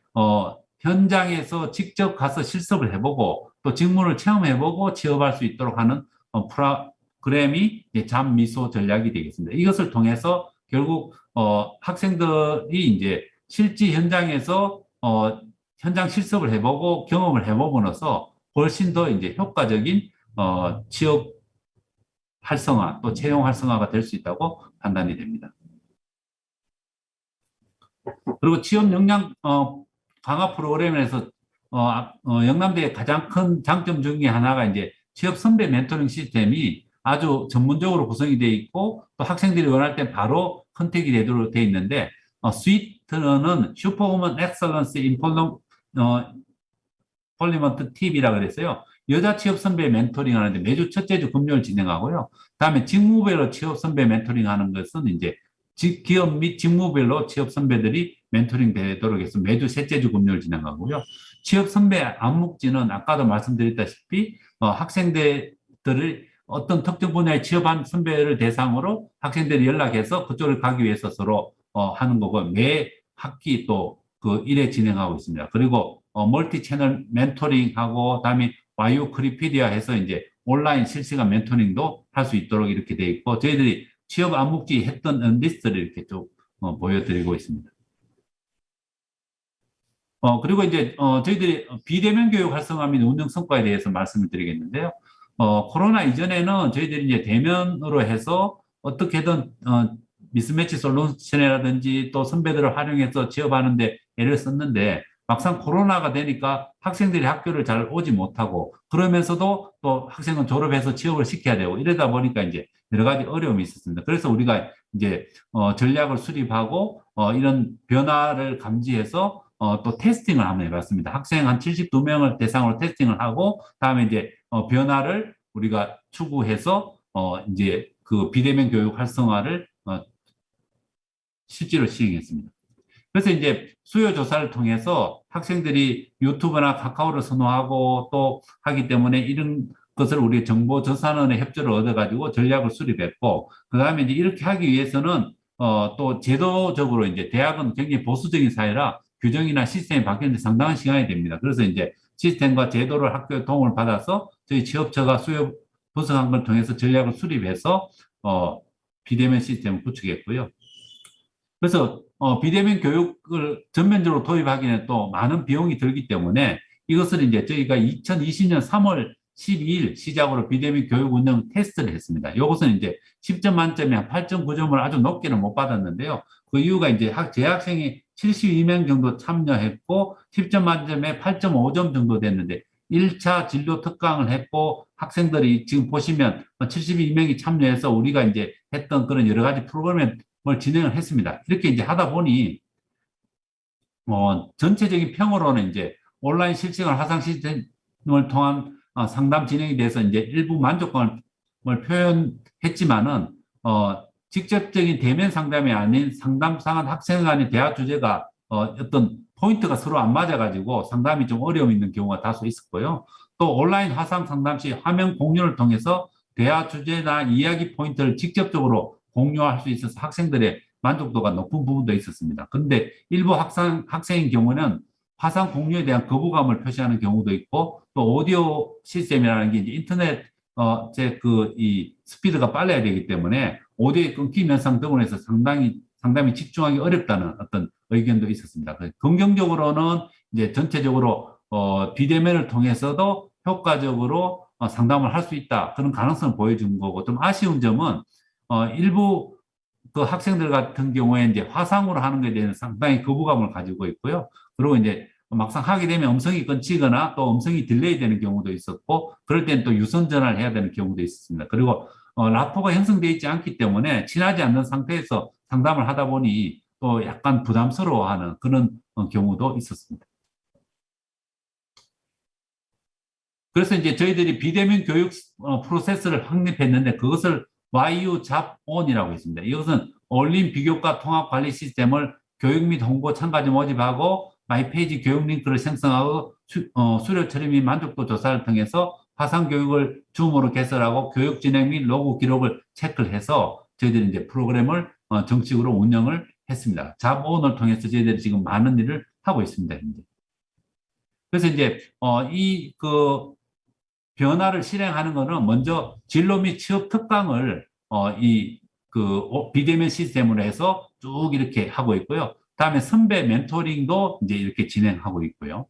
현장에서 직접 가서 실습을 해보고 또 직무를 체험해보고 취업할 수 있도록 하는 프로그램이 잡 미소 전략이 되겠습니다. 이것을 통해서 결국 학생들이 이제 실제 현장에서 현장 실습을 해보고 경험을 해보면서 훨씬 더 이제 효과적인 취업 활성화 또 채용 활성화가 될 수 있다고 판단이 됩니다. 그리고 취업 역량 강화 프로그램에서 영남대의 가장 큰 장점 중에 하나가 이제 취업 선배 멘토링 시스템이 아주 전문적으로 구성이 되어 있고, 또 학생들이 원할 때 바로 컨택이 되도록 되어 있는데, 스위트는 슈퍼우먼 엑셀런스 임폴리먼트 팁이라고 그랬어요. 여자 취업 선배 멘토링 하는데 매주 첫째 주 금요일 진행하고요. 다음에 직무별로 취업 선배 멘토링 하는 것은 이제 기업 및 직무별로 취업 선배들이 멘토링 되도록 해서 매주 셋째 주 금요일 진행하고요. 취업 선배 암묵지는 아까도 말씀드렸다시피 학생들을 어떤 특정 분야에 취업한 선배를 대상으로 학생들이 연락해서 그쪽을 가기 위해서 서로 하는 거고, 매 학기 또 그 1회 진행하고 있습니다. 그리고 멀티 채널 멘토링하고, 다음에 와이오 크리피디아 해서 이제 온라인 실시간 멘토링도 할 수 있도록 이렇게 돼 있고, 저희들이 취업 암묵지 했던 리스트를 이렇게 쭉 보여드리고 있습니다. 그리고 이제 저희들이 비대면 교육 활성화 및 운영 성과에 대해서 말씀을 드리겠는데요. 코로나 이전에는 저희들이 이제 대면으로 해서 어떻게든 미스매치 솔루션이라든지 또 선배들을 활용해서 취업하는데 애를 썼는데, 막상 코로나가 되니까 학생들이 학교를 잘 오지 못하고, 그러면서도 또 학생은 졸업해서 취업을 시켜야 되고, 이러다 보니까 이제 여러 가지 어려움이 있었습니다. 그래서 우리가 이제 전략을 수립하고 이런 변화를 감지해서 또 테스팅을 한번 해봤습니다. 학생 한 72명을 대상으로 테스팅을 하고, 다음에 이제 변화를 우리가 추구해서 이제 그 비대면 교육 활성화를 실제로 시행했습니다. 그래서 이제 수요 조사를 통해서 학생들이 유튜브나 카카오를 선호하고 또 하기 때문에 이런 것을 우리 정보전산원의 협조를 얻어가지고 전략을 수립했고, 그 다음에 이제 이렇게 하기 위해서는 또 제도적으로 이제 대학은 굉장히 보수적인 사회라 규정이나 시스템이 바뀌는데 상당한 시간이 됩니다. 그래서 이제 시스템과 제도를 학교에 도움을 받아서 저희 취업처가 수요 분석한 걸 통해서 전략을 수립해서 비대면 시스템을 구축했고요. 그래서 비대면 교육을 전면적으로 도입하기에는 또 많은 비용이 들기 때문에 이것을 이제 저희가 2020년 3월 12일 시작으로 비대면 교육 운영 테스트를 했습니다. 이것은 이제 10점 만점에 한 8.9점을 아주 높게는 못 받았는데요. 그 이유가 이제 재학생이 72명 정도 참여했고 10점 만점에 8.5점 정도 됐는데 1차 진로 특강을 했고, 학생들이 지금 보시면 72명이 참여해서 우리가 이제 했던 그런 여러 가지 프로그램을 진행을 했습니다. 이렇게 이제 하다 보니 전체적인 평으로는 이제 온라인 실시간 화상 시스템을 통한 상담 진행에 대해서 이제 일부 만족감을 표현했지만은 직접적인 대면 상담이 아닌 상담 상한 학생 간의 대화 주제가 어떤 포인트가 서로 안 맞아가지고 상담이 좀 어려움이 있는 경우가 다소 있었고요. 또 온라인 화상 상담 시 화면 공유를 통해서 대화 주제나 이야기 포인트를 직접적으로 공유할 수 있어서 학생들의 만족도가 높은 부분도 있었습니다. 그런데 일부 학생인 경우는 화상 공유에 대한 거부감을 표시하는 경우도 있고, 또 오디오 시스템이라는 게 이제 인터넷 이 스피드가 빨라야 되기 때문에 오디오의 끊김 현상 등으로 해서 상당히 집중하기 어렵다는 어떤 의견도 있었습니다. 긍정적으로는 이제 전체적으로 비대면을 통해서도 효과적으로 상담을 할 수 있다, 그런 가능성을 보여준 거고, 좀 아쉬운 점은 일부 그 학생들 같은 경우에 이제 화상으로 하는 것에 대해서 상당히 거부감을 가지고 있고요. 그리고 이제 막상 하게 되면 음성이 끊기거나 또 음성이 딜레이 되는 경우도 있었고, 그럴 때는 또 유선 전화를 해야 되는 경우도 있었습니다. 그리고 라포가 형성되어 있지 않기 때문에 친하지 않는 상태에서 상담을 하다 보니 또 약간 부담스러워하는 그런 경우도 있었습니다. 그래서 이제 저희들이 비대면 교육 프로세스를 확립했는데, 그것을 YU-JAP-ON이라고 있습니다. 이것은 올린 비교과 통합 관리 시스템을 교육 및 홍보 참가자 모집하고 마이페이지 교육 링크를 생성하고 수료 처리 및 만족도 조사를 통해서 화상 교육을 줌으로 개설하고 교육 진행 및 로그 기록을 체크를 해서 저희들이 이제 프로그램을 정식으로 운영을 했습니다. JAP-ON을 통해서 저희들이 지금 많은 일을 하고 있습니다. 현재. 그래서 이제 이 변화를 실행하는 것은 먼저 진로 및 취업 특강을 비대면 시스템으로 해서 쭉 이렇게 하고 있고요. 다음에 선배 멘토링도 이제 이렇게 진행하고 있고요.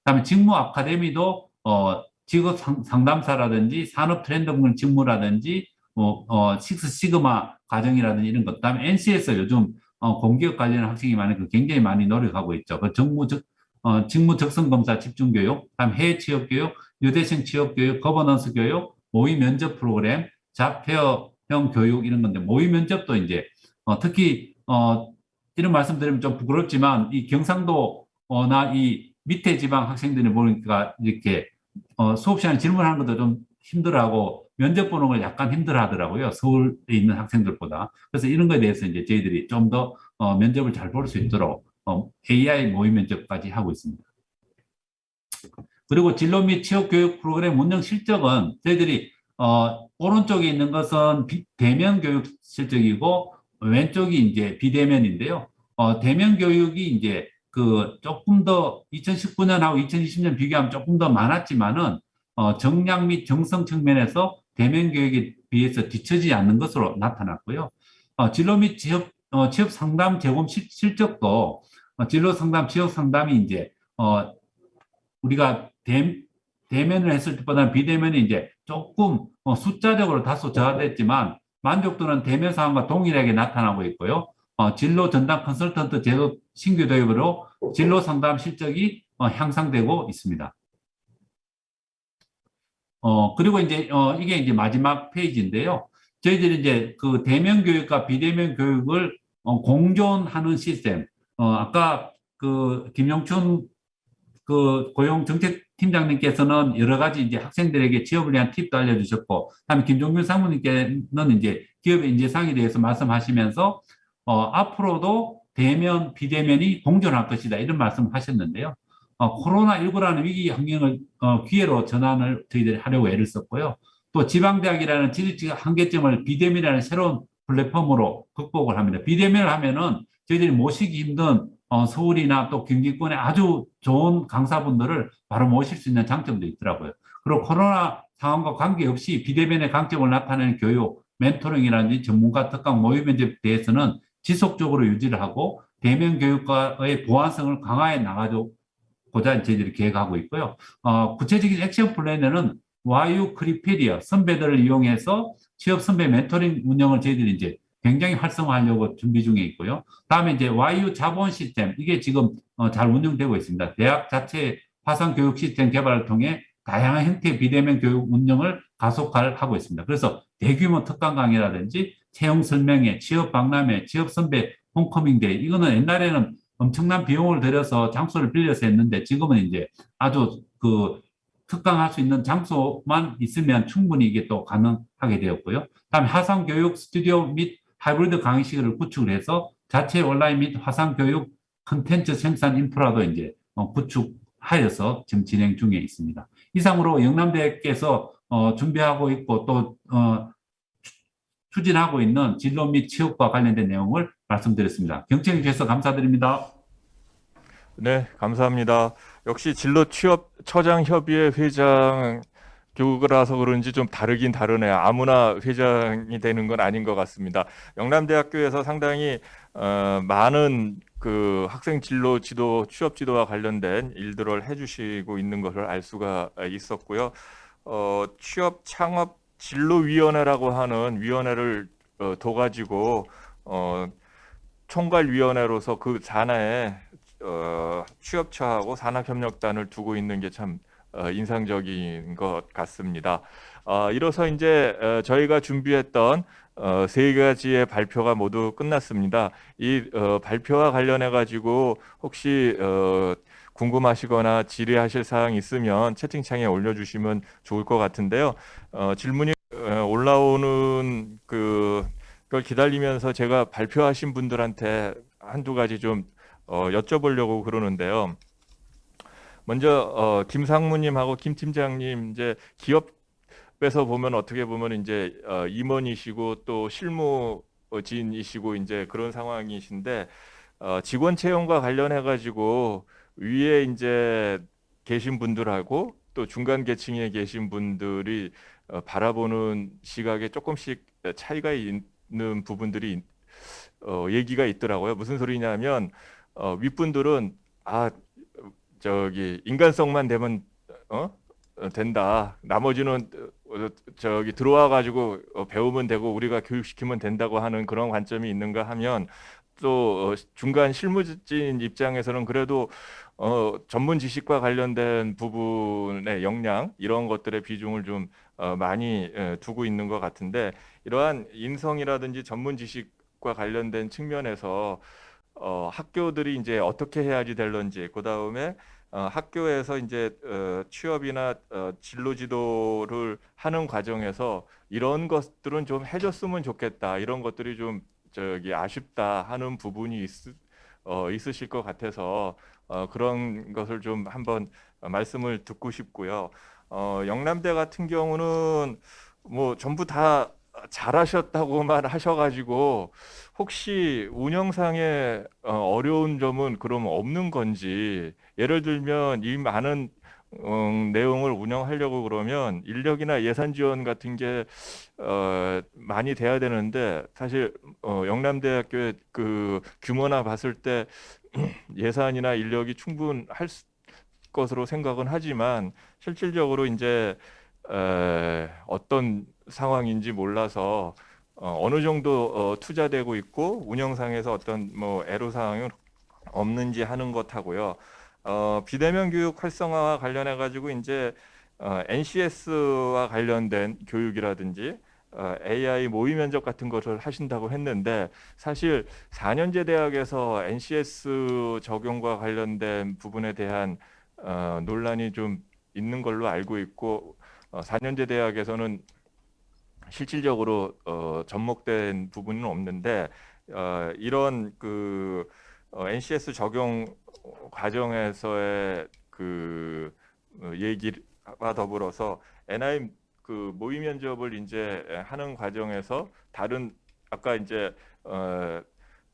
다음에 직무 아카데미도 직업 상담사라든지 산업 트렌드 분석 직무라든지 식스 시그마 과정이라든지 이런 것. 다음에 NC에서 요즘 공기업 관련 학생이 많으니까 굉장히 많이 노력하고 있죠. 그 직무 적성 검사 집중 교육, 다음 해외 취업 교육, 유대생 취업 교육, 거버넌스 교육, 모의 면접 프로그램, 잡페어형 교육 이런 건데, 모의 면접도 이제 특히 이런 말씀드리면 좀 부끄럽지만 이 경상도나 이 밑에 지방 학생들이 보니까 이렇게 수업 시간에 질문하는 것도 좀 힘들어하고 면접 보는 걸 약간 힘들어하더라고요. 서울에 있는 학생들보다. 그래서 이런 거에 대해서 이제 저희들이 좀 더 면접을 잘 볼 수 있도록 AI 모의 면접까지 하고 있습니다. 그리고 진로 및 취업 교육 프로그램 운영 실적은 저희들이 오른쪽에 있는 것은 대면 교육 실적이고 왼쪽이 이제 비대면인데요. 대면 교육이 이제 조금 더 2019년하고 2020년 비교하면 조금 더 많았지만은 정량 및 정성 측면에서 대면 교육에 비해서 뒤처지지 않는 것으로 나타났고요. 진로 및 취업 상담 제공 실적도 진로 상담, 취업 상담이 이제 우리가 대면을 했을 때보다는 비대면이 이제 조금 숫자적으로 다소 저하됐지만 만족도는 대면 상황과 동일하게 나타나고 있고요. 진로 전담 컨설턴트 제도 신규 도입으로 진로 상담 실적이 향상되고 있습니다. 그리고 이제 이게 이제 마지막 페이지인데요. 저희들이 이제 그 대면 교육과 비대면 교육을 공존하는 시스템. 아까 김용춘 고용정책팀장님께서는 여러 가지 이제 학생들에게 취업을 위한 팁도 알려주셨고, 다음에 김종균 사무님께는 이제 기업의 인재상에 대해서 말씀하시면서 앞으로도 대면, 비대면이 공존할 것이다 이런 말씀하셨는데요. 코로나19라는 위기 환경을 기회로 전환을 저희들이 하려고 애를 썼고요. 또 지방대학이라는 지리적 한계점을 비대면이라는 새로운 플랫폼으로 극복을 합니다. 비대면을 하면은 저희들이 모시기 힘든 서울이나 또 경기권의 아주 좋은 강사분들을 바로 모실 수 있는 장점도 있더라고요. 그리고 코로나 상황과 관계없이 비대면의 강점을 나타내는 교육, 멘토링이라든지 전문가 특강 모의 면접에 대해서는 지속적으로 유지를 하고 대면 교육과의 보완성을 강화해 나가고자 저희들이 계획하고 있고요. 구체적인 액션 플랜에는 와유 크리페디어 선배들을 이용해서 취업 선배 멘토링 운영을 저희들이 이제 굉장히 활성화하려고 준비 중에 있고요. 다음에 이제 YU 자본 시스템, 이게 지금 잘 운영되고 있습니다. 대학 자체 화상 교육 시스템 개발을 통해 다양한 형태의 비대면 교육 운영을 가속화하고 있습니다. 그래서 대규모 특강 강의라든지 채용 설명회, 취업 박람회, 취업 선배 홈커밍 데이, 이거는 옛날에는 엄청난 비용을 들여서 장소를 빌려서 했는데 지금은 이제 아주 특강할 수 있는 장소만 있으면 충분히 이게 또 가능하게 되었고요. 다음에 화상 교육 스튜디오 및 하이브리드 강의실을 구축을 해서 자체 온라인 및 화상 교육 컨텐츠 생산 인프라도 이제 구축하여서 지금 진행 중에 있습니다. 이상으로 영남대학께서 준비하고 있고 또 추진하고 있는 진로 및 취업과 관련된 내용을 말씀드렸습니다. 경청해 주셔서 감사드립니다. 네, 감사합니다. 역시 진로 취업 처장 협의회 회장 교육이라서 그런지 좀 다르긴 다르네요. 아무나 회장이 되는 건 아닌 것 같습니다. 영남대학교에서 상당히 많은 학생 진로 지도, 취업 지도와 관련된 일들을 해주시고 있는 것을 알 수가 있었고요. 취업 창업 진로위원회라고 하는 위원회를 둬가지고 총괄위원회로서 그 산하에 취업처하고 산학협력단을 두고 있는 게 참 인상적인 것 같습니다. 이로써 이제 저희가 준비했던 세 가지의 발표가 모두 끝났습니다. 이 발표와 관련해 가지고 혹시 궁금하시거나 질의하실 사항 있으면 채팅창에 올려주시면 좋을 것 같은데요. 질문이 올라오는 그걸 기다리면서 제가 발표하신 분들한테 한두 가지 좀 여쭤보려고 그러는데요. 먼저 김상무님하고 김 팀장님 이제 기업에서 보면 어떻게 보면 이제 임원이시고 또 실무진이시고 이제 그런 상황이신데 직원 채용과 관련해 가지고 위에 이제 계신 분들하고 또 중간 계층에 계신 분들이 바라보는 시각에 조금씩 차이가 있는 부분들이 얘기가 있더라고요. 무슨 소리냐면 윗분들은 저기 인간성만 되면 된다. 나머지는 저기 들어와 가지고 배우면 되고 우리가 교육시키면 된다고 하는 그런 관점이 있는가 하면 또 중간 실무진 입장에서는 그래도 전문 지식과 관련된 부분의 역량 이런 것들의 비중을 좀 많이 두고 있는 것 같은데 이러한 인성이라든지 전문 지식과 관련된 측면에서 학교들이 이제 어떻게 해야지 될런지 그다음에 학교에서 이제 취업이나 진로 지도를 하는 과정에서 이런 것들은 좀 해줬으면 좋겠다. 이런 것들이 좀 저기 아쉽다 하는 부분이 있으실 것 같아서 그런 것을 좀 한번 말씀을 듣고 싶고요. 영남대 같은 경우는 뭐 전부 다 잘하셨다고만 하셔가지고 혹시 운영상의 어려운 점은 그럼 없는 건지 예를 들면 이 많은 내용을 운영하려고 그러면 인력이나 예산 지원 같은 게 많이 돼야 되는데 사실 영남대학교의 그 규모나 봤을 때 예산이나 인력이 충분할 것으로 생각은 하지만 실질적으로 이제 어떤 상황인지 몰라서 어느 정도 투자되고 있고 운영상에서 어떤 뭐 애로사항은 없는지 하는 것하고요. 비대면 교육 활성화와 관련해 가지고 이제 NCS와 관련된 교육이라든지 AI 모의 면접 같은 것을 하신다고 했는데 사실 4년제 대학에서 NCS 적용과 관련된 부분에 대한 논란이 좀 있는 걸로 알고 있고 4년제 대학에서는 실질적으로 접목된 부분은 없는데 이런 그 NCS 적용 과정에서의 그 얘기와 더불어서 NI 그 모의 면접을 이제 하는 과정에서 다른 아까 이제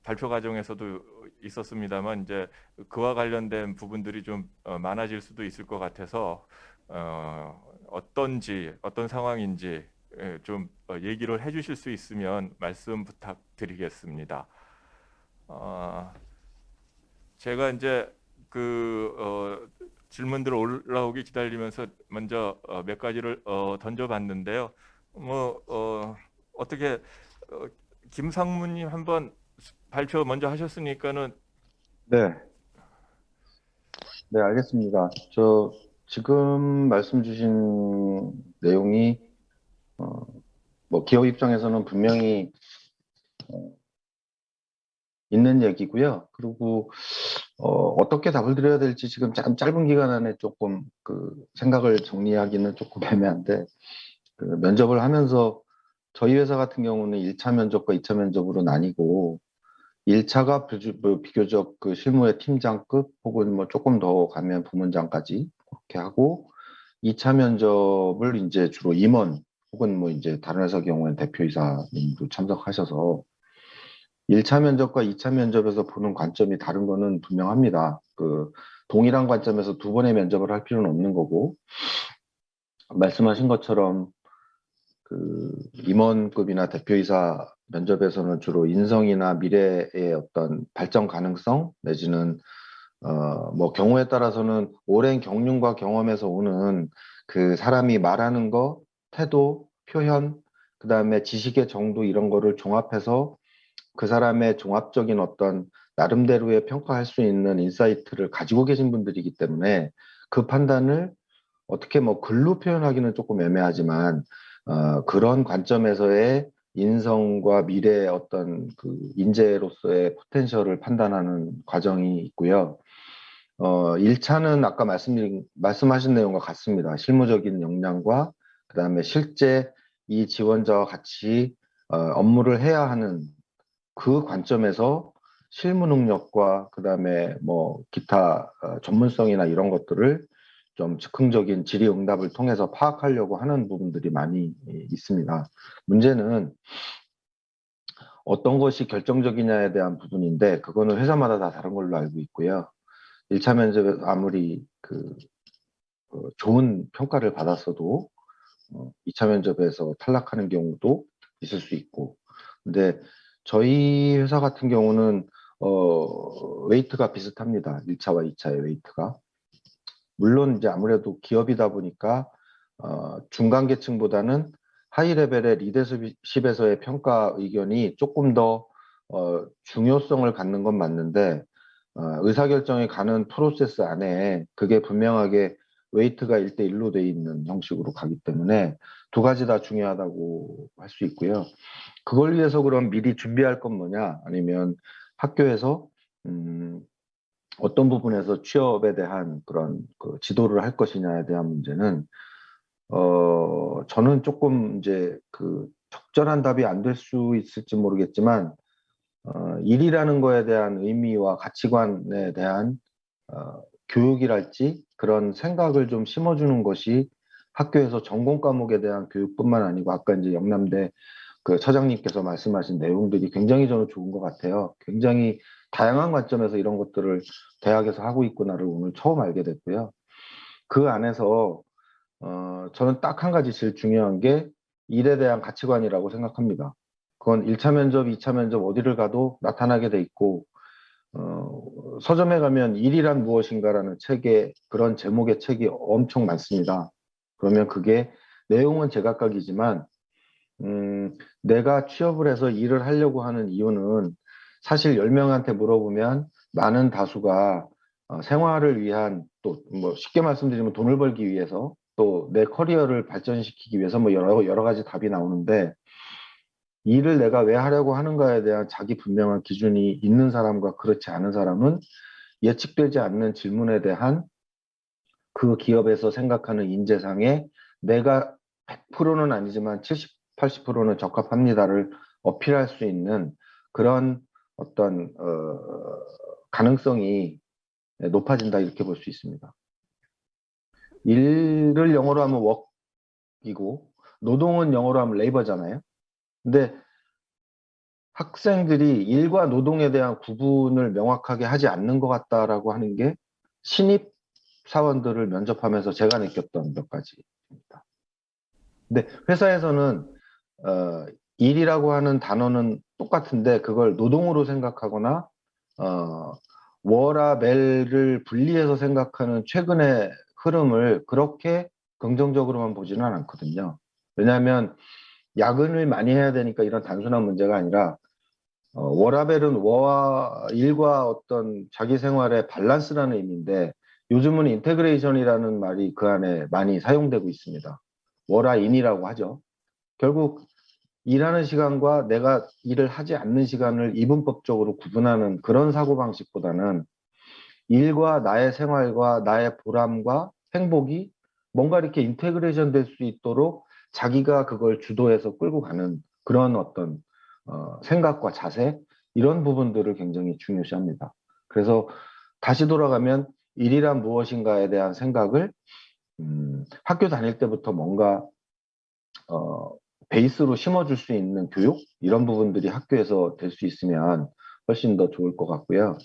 발표 과정에서도 있었습니다만 이제 그와 관련된 부분들이 좀 많아질 수도 있을 것 같아서 어떤 상황인지 좀 얘기를 해주실 수 있으면 말씀 부탁드리겠습니다. 제가 이제 질문들 올라오기 기다리면서 먼저 몇 가지를 던져봤는데요. 어떻게 김상무님 한번 발표 먼저 하셨으니까는 네, 네, 알겠습니다. 지금 말씀 주신 내용이 뭐 기업 입장에서는 분명히 있는 얘기고요. 그리고 어떻게 답을 드려야 될지 지금 짧은 기간 안에 조금 생각을 정리하기는 조금 애매한데 면접을 하면서 저희 회사 같은 경우는 1차 면접과 2차 면접으로 나뉘고 1차가 비교적 실무의 팀장급 혹은 뭐 조금 더 가면 부문장까지 그렇게 하고 2차 면접을 이제 주로 임원 혹은 뭐 이제 다른 회사 경우에는 대표이사님도 참석하셔서 1차 면접과 2차 면접에서 보는 관점이 다른 거는 분명합니다. 동일한 관점에서 두 번의 면접을 할 필요는 없는 거고, 말씀하신 것처럼 임원급이나 대표이사 면접에서는 주로 인성이나 미래의 어떤 발전 가능성 내지는 뭐 경우에 따라서는 오랜 경륜과 경험에서 오는 그 사람이 말하는 거, 태도, 표현, 그다음에 지식의 정도 이런 거를 종합해서 그 사람의 종합적인 어떤 나름대로의 평가할 수 있는 인사이트를 가지고 계신 분들이기 때문에 그 판단을 어떻게 뭐 글로 표현하기는 조금 애매하지만 그런 관점에서의 인성과 미래의 어떤 그 인재로서의 포텐셜을 판단하는 과정이 있고요. 1차는 아까 말씀하신 내용과 같습니다. 실무적인 역량과 그다음에 실제 이 지원자와 같이 업무를 해야 하는 그 관점에서 실무 능력과 그다음에 뭐 기타 전문성이나 이런 것들을 좀 즉흥적인 질의응답을 통해서 파악하려고 하는 부분들이 많이 있습니다. 문제는 어떤 것이 결정적이냐에 대한 부분인데 그거는 회사마다 다 다른 걸로 알고 있고요. 1차 면접에 아무리 좋은 평가를 받았어도 2차 면접에서 탈락하는 경우도 있을 수 있고. 근데 저희 회사 같은 경우는 웨이트가 비슷합니다. 1차와 2차의 웨이트가. 물론 이제 아무래도 기업이다 보니까 중간 계층보다는 하이 레벨의 리더십에서의 평가 의견이 조금 더 중요성을 갖는 건 맞는데 의사결정이 가는 프로세스 안에 그게 분명하게 웨이트가 1대1로 돼 있는 형식으로 가기 때문에 두 가지 다 중요하다고 할 수 있고요. 그걸 위해서 그럼 미리 준비할 건 뭐냐? 아니면 학교에서 어떤 부분에서 취업에 대한 그런 그 지도를 할 것이냐에 대한 문제는 저는 조금 이제 그 적절한 답이 안 될 수 있을지 모르겠지만 일이라는 거에 대한 의미와 가치관에 대한 교육이랄지 그런 생각을 좀 심어주는 것이 학교에서 전공 과목에 대한 교육뿐만 아니고 아까 이제 영남대 그 처장님께서 말씀하신 내용들이 굉장히 저는 좋은 것 같아요. 굉장히 다양한 관점에서 이런 것들을 대학에서 하고 있구나를 오늘 처음 알게 됐고요. 그 안에서 저는 딱 한 가지 제일 중요한 게 일에 대한 가치관이라고 생각합니다. 그건 1차 면접, 2차 면접 어디를 가도 나타나게 돼 있고 서점에 가면 일이란 무엇인가라는 책에 그런 제목의 책이 엄청 많습니다. 그러면 그게 내용은 제각각이지만 내가 취업을 해서 일을 하려고 하는 이유는 사실 10명한테 물어보면 많은 다수가 생활을 위한 또 뭐 쉽게 말씀드리면 돈을 벌기 위해서 또 내 커리어를 발전시키기 위해서 뭐 여러 가지 답이 나오는데 일을 내가 왜 하려고 하는가에 대한 자기 분명한 기준이 있는 사람과 그렇지 않은 사람은 예측되지 않는 질문에 대한 그 기업에서 생각하는 인재상에 내가 100%는 아니지만 70, 80%는 적합합니다를 어필할 수 있는 그런 어떤 가능성이 높아진다 이렇게 볼 수 있습니다. 일을 영어로 하면 work이고 노동은 영어로 하면 labor잖아요. 근데 학생들이 일과 노동에 대한 구분을 명확하게 하지 않는 것 같다라고 하는 게 신입 사원들을 면접하면서 제가 느꼈던 몇 가지입니다. 근데 회사에서는 일이라고 하는 단어는 똑같은데 그걸 노동으로 생각하거나 워라 멜을 분리해서 생각하는 최근의 흐름을 그렇게 긍정적으로만 보지는 않거든요. 왜냐하면 야근을 많이 해야 되니까 이런 단순한 문제가 아니라 워라벨은 워와 일과 어떤 자기 생활의 밸런스라는 의미인데 요즘은 인테그레이션이라는 말이 그 안에 많이 사용되고 있습니다. 워라인이라고 하죠. 결국 일하는 시간과 내가 일을 하지 않는 시간을 이분법적으로 구분하는 그런 사고방식보다는 일과 나의 생활과 나의 보람과 행복이 뭔가 이렇게 인테그레이션 될 수 있도록 자기가 그걸 주도해서 끌고 가는 그런 어떤 생각과 자세 이런 부분들을 굉장히 중요시합니다. 그래서 다시 돌아가면 일이란 무엇인가에 대한 생각을 학교 다닐 때부터 뭔가 베이스로 심어줄 수 있는 교육 이런 부분들이 학교에서 될 수 있으면 훨씬 더 좋을 것 같고요.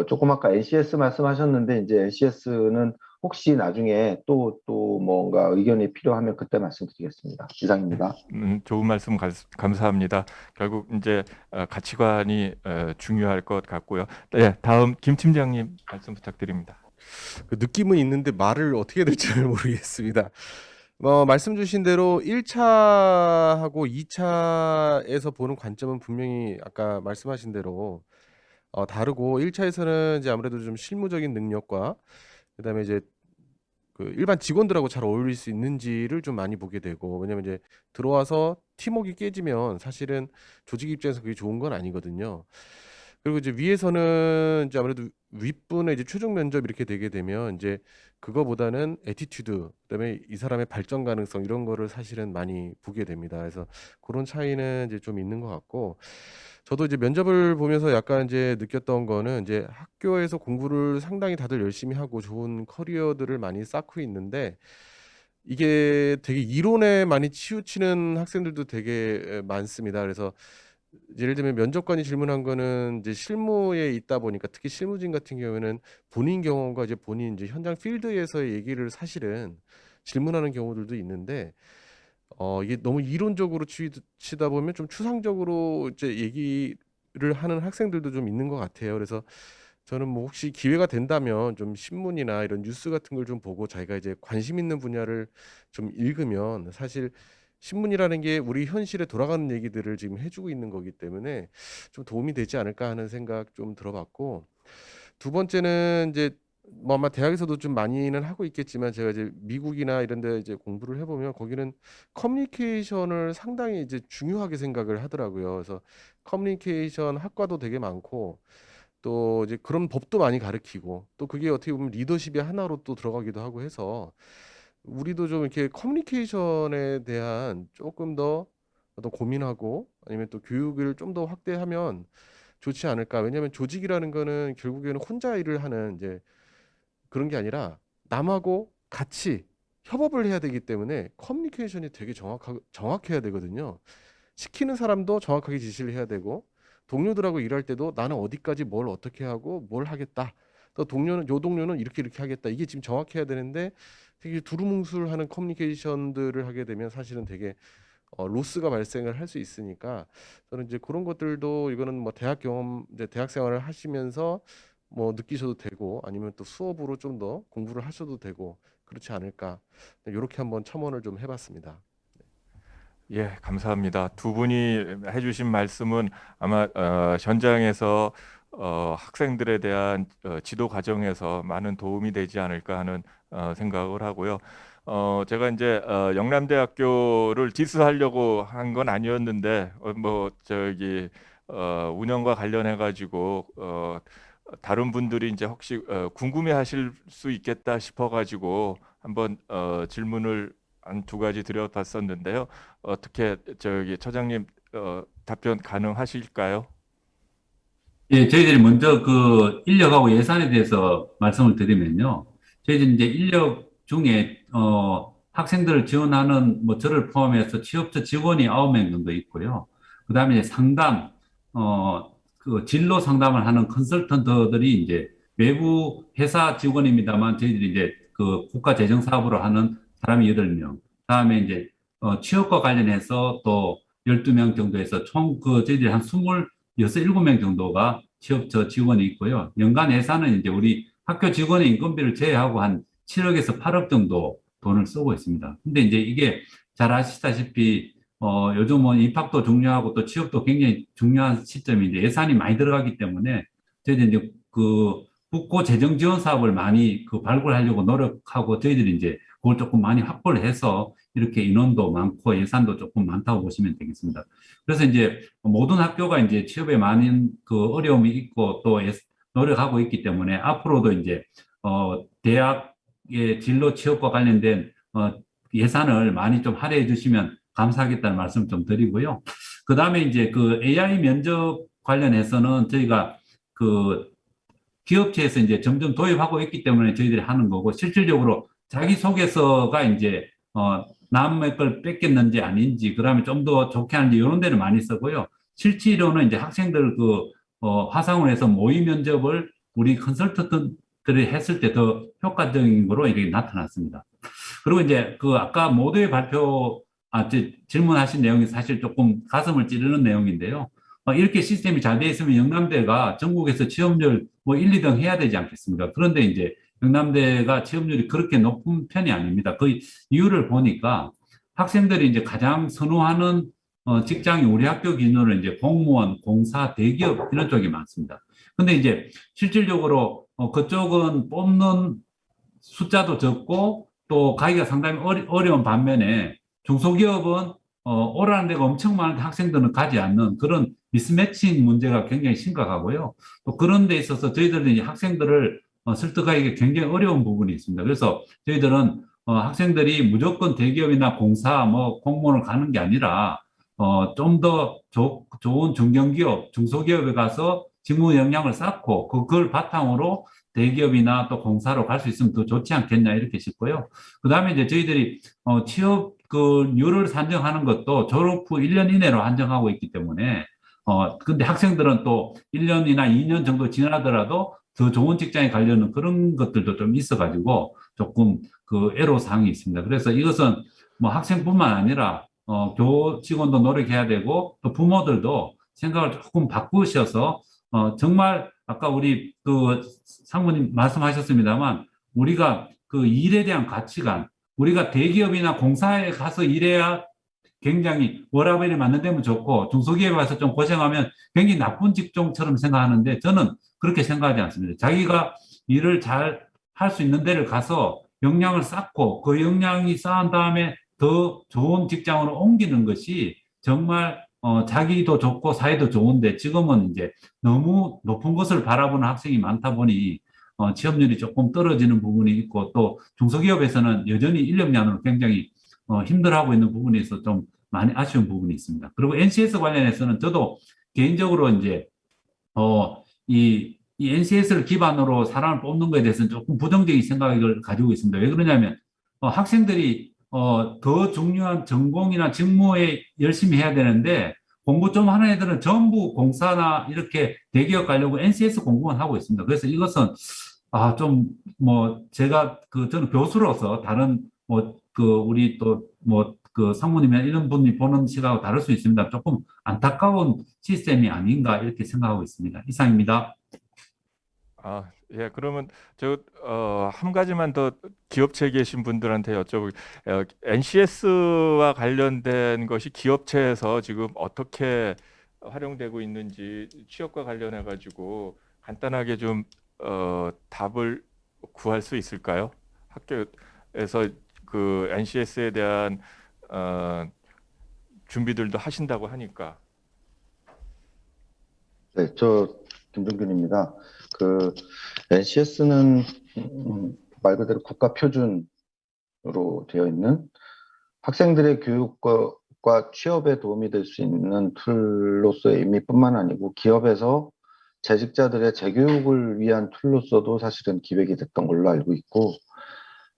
조금 아까 NCS 말씀하셨는데 이제 NCS는 혹시 나중에 또 뭔가 의견이 필요하면 그때 말씀드리겠습니다. 이상입니다. 좋은 말씀 감사합니다. 결국 이제 가치관이 중요할 것 같고요. 네, 다음 김 팀장님 말씀 부탁드립니다. 그 느낌은 있는데 말을 어떻게 해야 될지 잘 모르겠습니다. 말씀 주신 대로 1차하고 2차에서 보는 관점은 분명히 아까 말씀하신 대로 다르고 1차에서는 이제 아무래도 좀 실무적인 능력과 그다음에 이제 그 일반 직원들하고 잘 어울릴 수 있는지를 좀 많이 보게 되고 왜냐면 이제 들어와서 팀워크가 깨지면 사실은 조직 입장에서 그게 좋은 건 아니거든요. 그리고 이제 위에서는 이제 아무래도 윗분의 이제 최종 면접 이렇게 되게 되면 이제 그거보다는 애티튜드, 그다음에 이 사람의 발전 가능성 이런 거를 사실은 많이 보게 됩니다. 그래서 그런 차이는 이제 좀 있는 것 같고 저도 이제 면접을 보면서 약간 이제 느꼈던 거는 이제 학교에서 공부를 상당히 다들 열심히 하고 좋은 커리어들을 많이 쌓고 있는데 이게 되게 이론에 많이 치우치는 학생들도 되게 많습니다. 그래서 예를 들면 면접관이 질문한 거는 이제 실무에 있다 보니까 특히 실무진 같은 경우에는 본인 경험과 이제 본인 이제 현장 필드에서의 얘기를 사실은 질문하는 경우들도 있는데 이게 너무 이론적으로 치다 보면 좀 추상적으로 이제 얘기를 하는 학생들도 좀 있는 것 같아요. 그래서 저는 뭐 혹시 기회가 된다면 좀 신문이나 이런 뉴스 같은 걸 좀 보고 자기가 이제 관심 있는 분야를 좀 읽으면 사실 신문이라는 게 우리 현실에 돌아가는 얘기들을 지금 해주고 있는 거기 때문에 좀 도움이 되지 않을까 하는 생각 좀 들어봤고 두 번째는 이제 뭐 아마 대학에서도 좀 많이는 하고 있겠지만 제가 이제 미국이나 이런 데 이제 공부를 해보면 거기는 커뮤니케이션을 상당히 이제 중요하게 생각을 하더라고요. 그래서 커뮤니케이션 학과도 되게 많고 또 이제 그런 법도 많이 가르치고 또 그게 어떻게 보면 리더십의 하나로 또 들어가기도 하고 해서 우리도 좀 이렇게 커뮤니케이션에 대한 조금 더 고민하고 아니면 또 교육을 좀 더 확대하면 좋지 않을까. 왜냐하면 조직이라는 거는 결국에는 혼자 일을 하는 이제 그런 게 아니라 남하고 같이 협업을 해야 되기 때문에 커뮤니케이션이 되게 정확해야 되거든요. 시키는 사람도 정확하게 지시를 해야 되고 동료들하고 일할 때도 나는 어디까지 뭘 어떻게 하고 뭘 하겠다. 또 동료는 요 동료는 이렇게 하겠다. 이게 지금 정확해야 되는데 되게 두루뭉술하는 커뮤니케이션들을 하게 되면 사실은 되게 로스가 발생을 할 수 있으니까 저는 이제 그런 것들도 이거는 뭐 대학 경험 이제 대학 생활을 하시면서 뭐 느끼셔도 되고 아니면 또 수업으로 좀 더 공부를 하셔도 되고 그렇지 않을까 이렇게 한번 첨언을 좀 해봤습니다. 예, 감사합니다. 두 분이 해주신 말씀은 아마 현장에서 학생들에 대한 지도 과정에서 많은 도움이 되지 않을까 하는 생각을 하고요. 제가 이제 영남대학교를 디스하려고 한 건 아니었는데 뭐 저기 운영과 관련해 가지고 다른 분들이 이제 혹시 궁금해하실 수 있겠다 싶어 가지고 한번 질문을 한 두 가지 드려봤었는데요. 어떻게 저기 처장님 답변 가능하실까요? 예, 저희들이 먼저 그 인력하고 예산에 대해서 말씀을 드리면요. 저희들이 이제 인력 중에, 학생들을 지원하는 뭐 저를 포함해서 취업처 직원이 9명 정도 있고요. 그 다음에 이제 상담, 그 진로 상담을 하는 컨설턴트들이 이제 외부 회사 직원입니다만 저희들이 이제 그 국가 재정 사업으로 하는 사람이 8명. 다음에 이제, 취업과 관련해서 또 12명 정도에서 총 그 저희들이 한 26-7명 정도가 취업처 직원이 있고요. 연간 예산은 이제 우리 학교 직원의 인건비를 제외하고 한 7억에서 8억 정도 돈을 쓰고 있습니다. 근데 이제 이게 잘 아시다시피 요즘은 입학도 중요하고 또 취업도 굉장히 중요한 시점이 이제 예산이 많이 들어가기 때문에 저희들이 이제 그 국고 재정 지원 사업을 많이 그 발굴하려고 노력하고 저희들이 이제 그걸 조금 많이 확보를 해서 이렇게 인원도 많고 예산도 조금 많다고 보시면 되겠습니다. 그래서 이제 모든 학교가 이제 취업에 많은 그 어려움이 있고 또 노력하고 있기 때문에 앞으로도 이제 대학의 진로 취업과 관련된 예산을 많이 좀 할애해 주시면 감사하겠다는 말씀 좀 드리고요. 그 다음에 이제 그 AI 면접 관련해서는 저희가 그 기업체에서 이제 점점 도입하고 있기 때문에 저희들이 하는 거고 실질적으로 자기소개서가 이제 남의 걸 뺏겼는지 아닌지 그다음에 좀 더 좋게 하는지 이런 데를 많이 쓰고요. 실제로는 이제 학생들 그 화상을 해서 모의 면접을 우리 컨설턴트들이 했을 때 더 효과적인 거로 이렇게 나타났습니다. 그리고 이제 그 아까 모두의 발표 질문하신 내용이 사실 조금 가슴을 찌르는 내용인데요. 이렇게 시스템이 잘 돼 있으면 영남대가 전국에서 취업률 뭐 1, 2등 해야 되지 않겠습니까? 그런데 이제 영남대가 취업률이 그렇게 높은 편이 아닙니다. 그 이유를 보니까 학생들이 이제 가장 선호하는 직장이 우리 학교 기준으로 이제 공무원, 공사, 대기업 이런 쪽이 많습니다. 근데 이제 실질적으로 그쪽은 뽑는 숫자도 적고 또 가기가 상당히 어려운 반면에 중소기업은 오라는 데가 엄청 많은데 학생들은 가지 않는 그런 미스매칭 문제가 굉장히 심각하고요. 또 그런 데 있어서 저희들은 이제 학생들을 설득하기가 굉장히 어려운 부분이 있습니다. 그래서 저희들은 학생들이 무조건 대기업이나 공사 뭐 공무원을 가는 게 아니라 좀 더 좋은 중견기업, 중소기업에 가서 직무 역량을 쌓고 그걸 바탕으로 대기업이나 또 공사로 갈 수 있으면 더 좋지 않겠냐 이렇게 싶고요. 그다음에 이제 저희들이 취업 률을 산정하는 것도 졸업 후 1년 이내로 한정하고 있기 때문에 근데 학생들은 또 1년이나 2년 정도 지나더라도 더 좋은 직장에 가려는 그런 것들도 좀 있어가지고 조금 그 애로사항이 있습니다. 그래서 이것은 뭐 학생뿐만 아니라 교직원도 노력해야 되고 또 부모들도 생각을 조금 바꾸셔서 정말 아까 우리 그 상무님 말씀하셨습니다만 우리가 그 일에 대한 가치관, 우리가 대기업이나 공사에 가서 일해야 굉장히 워라밸이 맞는다면 좋고 중소기업에 가서 좀 고생하면 굉장히 나쁜 직종처럼 생각하는데 저는 그렇게 생각하지 않습니다. 자기가 일을 잘 할 수 있는 데를 가서 역량을 쌓고 그 역량이 쌓은 다음에 더 좋은 직장으로 옮기는 것이 정말 자기도 좋고 사회도 좋은데 지금은 이제 너무 높은 것을 바라보는 학생이 많다 보니 취업률이 조금 떨어지는 부분이 있고 또 중소기업에서는 여전히 인력난으로 굉장히 힘들어하고 있는 부분에 있어서 좀 많이 아쉬운 부분이 있습니다. 그리고 NCS 관련해서는 저도 개인적으로 이제 이 NCS를 기반으로 사람을 뽑는 것에 대해서는 조금 부정적인 생각을 가지고 있습니다. 왜 그러냐면 학생들이 더 중요한 전공이나 직무에 열심히 해야 되는데 공부 좀 하는 애들은 전부 공사나 이렇게 대기업 가려고 NCS 공부만 하고 있습니다. 그래서 이것은 좀 뭐 제가 저는 교수로서 다른 뭐 우리 또 뭐 상무님이나 이런 분이 보는 시각하고 다를 수 있습니다. 조금 안타까운 시스템이 아닌가 이렇게 생각하고 있습니다. 이상입니다. 예, 그러면 한 가지만 더 기업체에 계신 분들한테 여쭤보고, NCS와 관련된 것이 기업체에서 지금 어떻게 활용되고 있는지 취업과 관련해 가지고 간단하게 좀 답을 구할 수 있을까요? 학교에서 그 NCS에 대한 준비들도 하신다고 하니까. 네, 김종균입니다. NCS는 말 그대로 국가 표준으로 되어 있는 학생들의 교육과 취업에 도움이 될 수 있는 툴로서의 의미뿐만 아니고 기업에서 재직자들의 재교육을 위한 툴로서도 사실은 기획이 됐던 걸로 알고 있고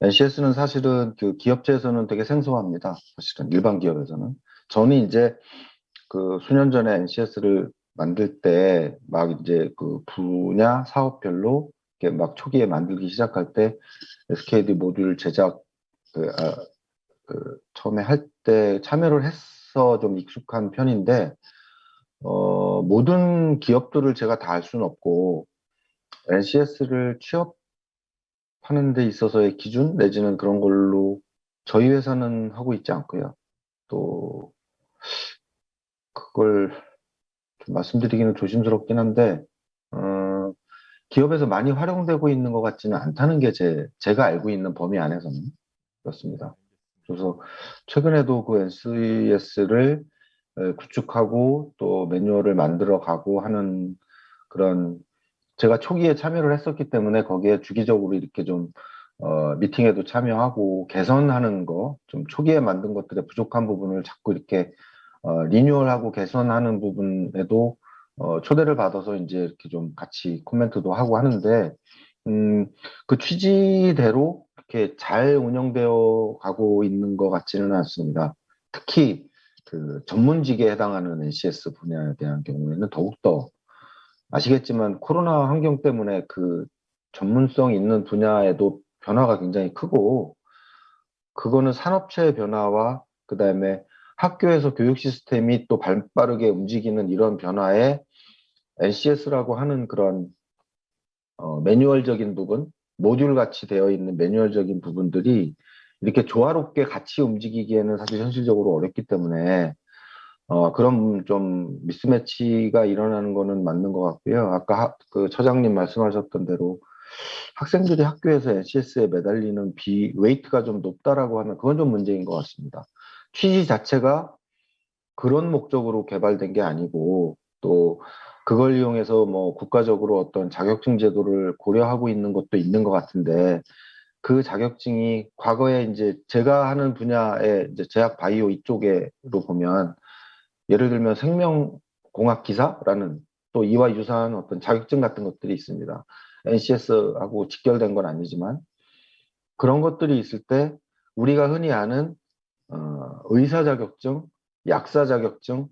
NCS는 사실은 그 기업체에서는 되게 생소합니다. 사실은 일반 기업에서는. 저는 이제 수년 전에 NCS를 만들 때 막 이제 그 분야 사업별로 이렇게 막 초기에 만들기 시작할 때 SKD 모듈 제작 처음에 할 때 참여를 해서 좀 익숙한 편인데 모든 기업들을 제가 다 알 수는 없고 NCS를 취업하는 데 있어서의 기준 내지는 그런 걸로 저희 회사는 하고 있지 않고요. 또 그걸 좀 말씀드리기는 조심스럽긴 한데 기업에서 많이 활용되고 있는 것 같지는 않다는 게 제가 알고 있는 범위 안에서는 그렇습니다. 그래서 최근에도 그 NCS를 구축하고 또 매뉴얼을 만들어가고 하는 그런 제가 초기에 참여를 했었기 때문에 거기에 주기적으로 이렇게 좀 미팅에도 참여하고 개선하는 거, 좀 초기에 만든 것들의 부족한 부분을 자꾸 이렇게 리뉴얼하고 개선하는 부분에도 초대를 받아서 이제 이렇게 좀 같이 코멘트도 하고 하는데 그 취지대로 이렇게 잘 운영되어 가고 있는 것 같지는 않습니다. 특히 그 전문직에 해당하는 NCS 분야에 대한 경우에는 더욱더 아시겠지만 코로나 환경 때문에 그 전문성 있는 분야에도 변화가 굉장히 크고 그거는 산업체의 변화와 그다음에 학교에서 교육 시스템이 또 발빠르게 움직이는 이런 변화에 NCS라고 하는 그런 매뉴얼적인 부분, 모듈 같이 되어 있는 매뉴얼적인 부분들이 이렇게 조화롭게 같이 움직이기에는 사실 현실적으로 어렵기 때문에 그런 좀 미스매치가 일어나는 거는 맞는 것 같고요. 아까 그 처장님 말씀하셨던 대로 학생들이 학교에서 NCS에 매달리는 웨이트가 좀 높다라고 하면 그건 좀 문제인 것 같습니다. 취지 자체가 그런 목적으로 개발된 게 아니고 또 그걸 이용해서 뭐 국가적으로 어떤 자격증 제도를 고려하고 있는 것도 있는 것 같은데 그 자격증이 과거에 이제 제가 하는 분야의 이제 제약 바이오 이쪽에로 보면 예를 들면 생명공학 기사라는 또 이와 유사한 어떤 자격증 같은 것들이 있습니다. NCS하고 직결된 건 아니지만 그런 것들이 있을 때 우리가 흔히 아는 의사 자격증, 약사 자격증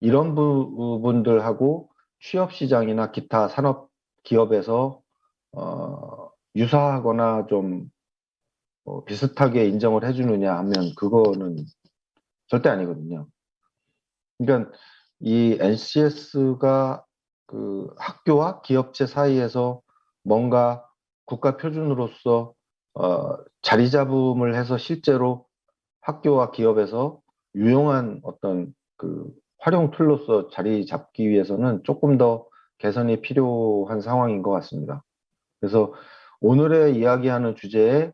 이런 부분들하고 취업 시장이나 기타 산업 기업에서 유사하거나 좀 비슷하게 인정을 해주느냐 하면 그거는 절대 아니거든요. 그러니까 이 NCS가 그 학교와 기업체 사이에서 뭔가 국가 표준으로서 자리 잡음을 해서 실제로 학교와 기업에서 유용한 어떤 그 활용 툴로서 자리 잡기 위해서는 조금 더 개선이 필요한 상황인 것 같습니다. 그래서 오늘의 이야기하는 주제에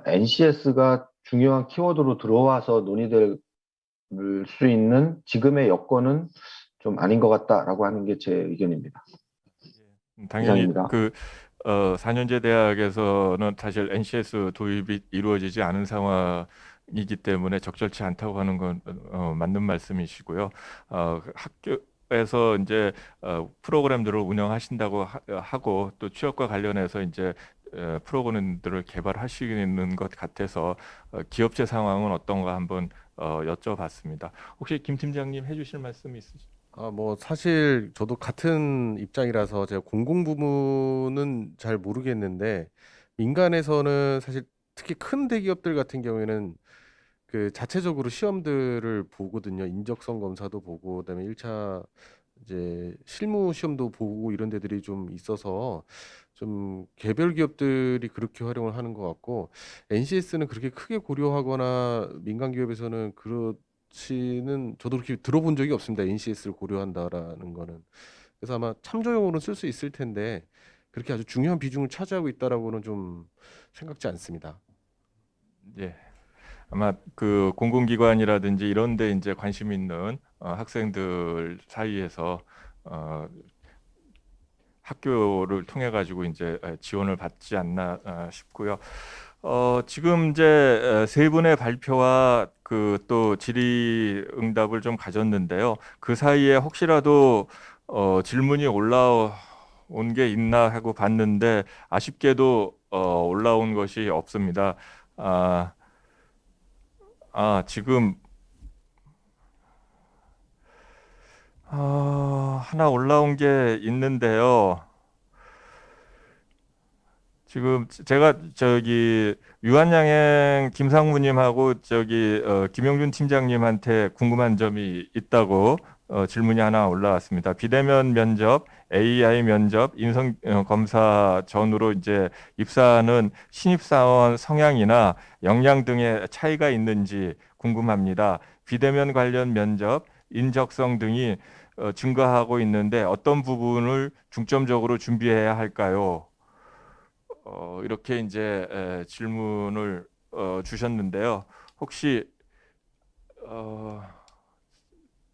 NCS가 중요한 키워드로 들어와서 논의될 수 있는 지금의 여건은 좀 아닌 것 같다라고 하는 게 제 의견입니다. 당연히 이상입니다. 4년제 대학에서는 사실 NCS 도입이 이루어지지 않은 상황이기 때문에 적절치 않다고 하는 건 맞는 말씀이시고요. 학교에서 이제 프로그램들을 운영하신다고 하고 또 취업과 관련해서 이제 프로그램들을 개발하시는 것 같아서 기업체 상황은 어떤가 한번 여쭤봤습니다. 혹시 김 팀장님 해주실 말씀 있으시죠? 뭐 사실 저도 같은 입장이라서 제가 공공 부문은 잘 모르겠는데 민간에서는 사실 특히 큰 대기업들 같은 경우에는 그 자체적으로 시험들을 보거든요. 인적성 검사도 보고 그다음에 1차 이제 실무 시험도 보고 이런 데들이 좀 있어서 좀 개별 기업들이 그렇게 활용을 하는 것 같고 NCS는 그렇게 크게 고려하거나 민간 기업에서는 그렇지는 저도 그렇게 들어본 적이 없습니다. NCS를 고려한다라는 거는. 그래서 아마 참조용으로는 쓸 수 있을 텐데 그렇게 아주 중요한 비중을 차지하고 있다라고는 좀 생각지 않습니다. 예. 아마 그 공공기관이라든지 이런 데 이제 관심 있는 학생들 사이에서 학교를 통해 가지고 이제 지원을 받지 않나 싶고요. 지금 이제 세 분의 발표와 그 또 질의응답을 좀 가졌는데요. 그 사이에 혹시라도 질문이 올라온 게 있나 하고 봤는데 아쉽게도 올라온 것이 없습니다. 지금 하나 올라온 게 있는데요. 지금 제가 저기 유한양행 김상무님하고 저기 김영준 팀장님한테 궁금한 점이 있다고 질문이 하나 올라왔습니다. 비대면 면접, AI 면접, 인성 검사 전후로 이제 입사하는 신입사원 성향이나 역량 등의 차이가 있는지 궁금합니다. 비대면 관련 면접, 인적성 등이 증가하고 있는데 어떤 부분을 중점적으로 준비해야 할까요? 이렇게 이제 질문을 주셨는데요. 혹시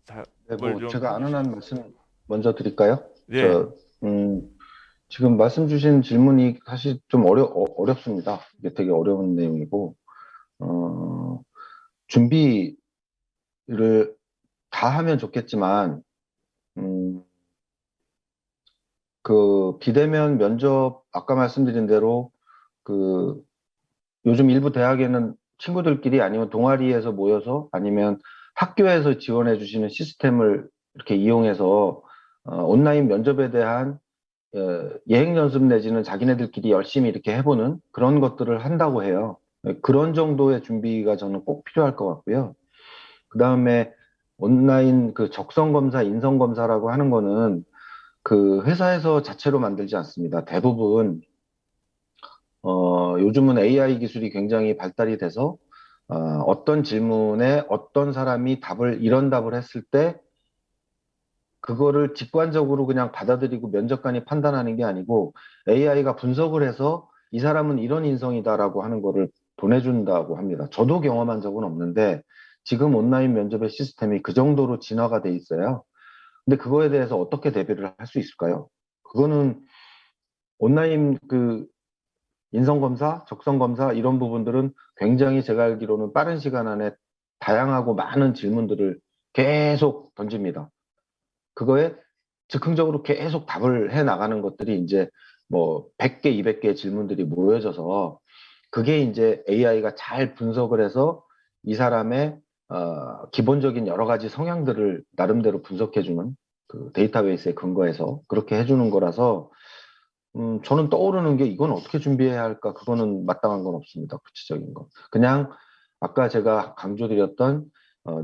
네, 답을 좀 제가 아는 해주시... 한 말씀 먼저 드릴까요? 예, 지금 말씀 주신 질문이 사실 좀 어렵습니다. 이게 되게 어려운 내용이고, 어, 준비를 다 하면 좋겠지만, 음, 그 비대면 면접, 아까 말씀드린 대로, 그 요즘 일부 대학에는 친구들끼리 아니면 동아리에서 모여서 아니면 학교에서 지원해 주시는 시스템을 이렇게 이용해서 온라인 면접에 대한 예행 연습 내지는 자기네들끼리 열심히 이렇게 해보는 그런 것들을 한다고 해요. 그런 정도의 준비가 저는 꼭 필요할 것 같고요. 그 다음에 온라인 그 적성 검사, 인성 검사라고 하는 거는 그 회사에서 자체로 만들지 않습니다. 대부분 요즘은 AI 기술이 굉장히 발달이 돼서 어떤 질문에 어떤 사람이 이런 답을 했을 때 그거를 직관적으로 그냥 받아들이고 면접관이 판단하는 게 아니고 AI가 분석을 해서 이 사람은 이런 인성이다라고 하는 거를 보내준다고 합니다. 저도 경험한 적은 없는데 지금 온라인 면접의 시스템이 그 정도로 진화가 돼 있어요. 근데 그거에 대해서 어떻게 대비를 할 수 있을까요? 그거는 온라인 인성검사, 적성검사 이런 부분들은 굉장히 제가 알기로는 빠른 시간 안에 다양하고 많은 질문들을 계속 던집니다. 그거에 즉흥적으로 계속 답을 해 나가는 것들이 이제 뭐 100개, 200개의 질문들이 모여져서 그게 이제 AI가 잘 분석을 해서 이 사람의 기본적인 여러 가지 성향들을 나름대로 분석해주는 그 데이터베이스에 근거해서 그렇게 해주는 거라서 저는 떠오르는 게 이건 어떻게 준비해야 할까? 그거는 마땅한 건 없습니다. 구체적인 거. 그냥 아까 제가 강조드렸던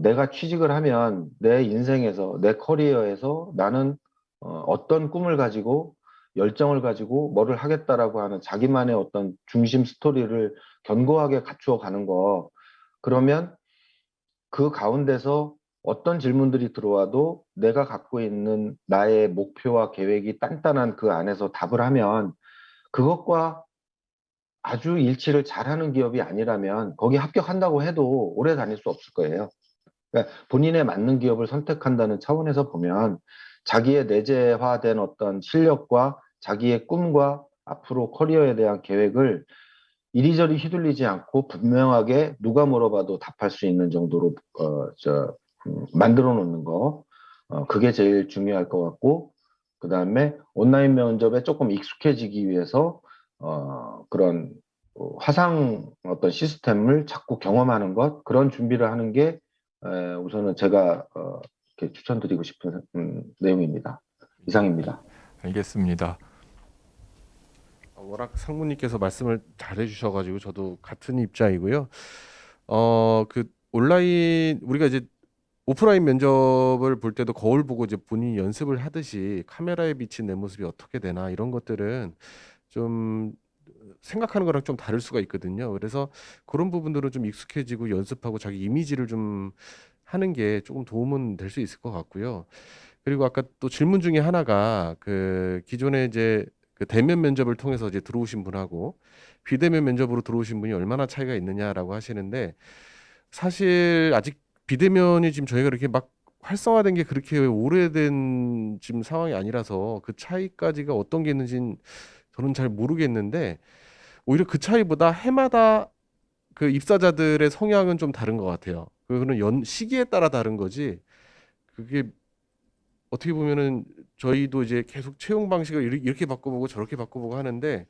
내가 취직을 하면 내 인생에서, 내 커리어에서 나는 어떤 꿈을 가지고 열정을 가지고 뭐를 하겠다라고 하는 자기만의 어떤 중심 스토리를 견고하게 갖추어 가는 거. 그러면 그 가운데서 어떤 질문들이 들어와도 내가 갖고 있는 나의 목표와 계획이 단단한 그 안에서 답을 하면 그것과 아주 일치를 잘하는 기업이 아니라면 거기 합격한다고 해도 오래 다닐 수 없을 거예요. 그러니까 본인에 맞는 기업을 선택한다는 차원에서 보면 자기의 내재화된 어떤 실력과 자기의 꿈과 앞으로 커리어에 대한 계획을 이리저리 휘둘리지 않고 분명하게 누가 물어봐도 답할 수 있는 정도로 만들어 놓는 거 그게 제일 중요할 것 같고 그 다음에 온라인 면접에 조금 익숙해지기 위해서 그런 화상 어떤 시스템을 자꾸 경험하는 것 그런 준비를 하는 게 우선은 제가 이렇게 추천드리고 싶은 내용입니다. 이상입니다. 알겠습니다. 워낙 상무님께서 말씀을 잘 해주셔가지고 저도 같은 입장이고요. 그 온라인 우리가 이제 오프라인 면접을 볼 때도 거울 보고 이제 본인이 연습을 하듯이 카메라에 비친 내 모습이 어떻게 되나 이런 것들은 좀 생각하는 거랑 좀 다를 수가 있거든요. 그래서 그런 부분들은 좀 익숙해지고 연습하고 자기 이미지를 좀 하는 게 조금 도움은 될 수 있을 것 같고요. 그리고 아까 또 질문 중에 하나가 그 기존에 이제 그 대면 면접을 통해서 이제 들어오신 분하고 비대면 면접으로 들어오신 분이 얼마나 차이가 있느냐라고 하시는데 사실 아직 비대면이 지금 저희가 이렇게 막 활성화된 게 그렇게 오래된 지금 상황이 아니라서 그 차이까지가 어떤 게 있는지는 저는 잘 모르겠는데 오히려 그 차이보다 해마다 그 입사자들의 성향은 좀 다른 것 같아요. 그거는 시기에 따라 다른 거지. 그게 어떻게 보면은 저희도 이제 계속 채용 방식을 이렇게 바꿔보고 저렇게 바꿔보고 하는데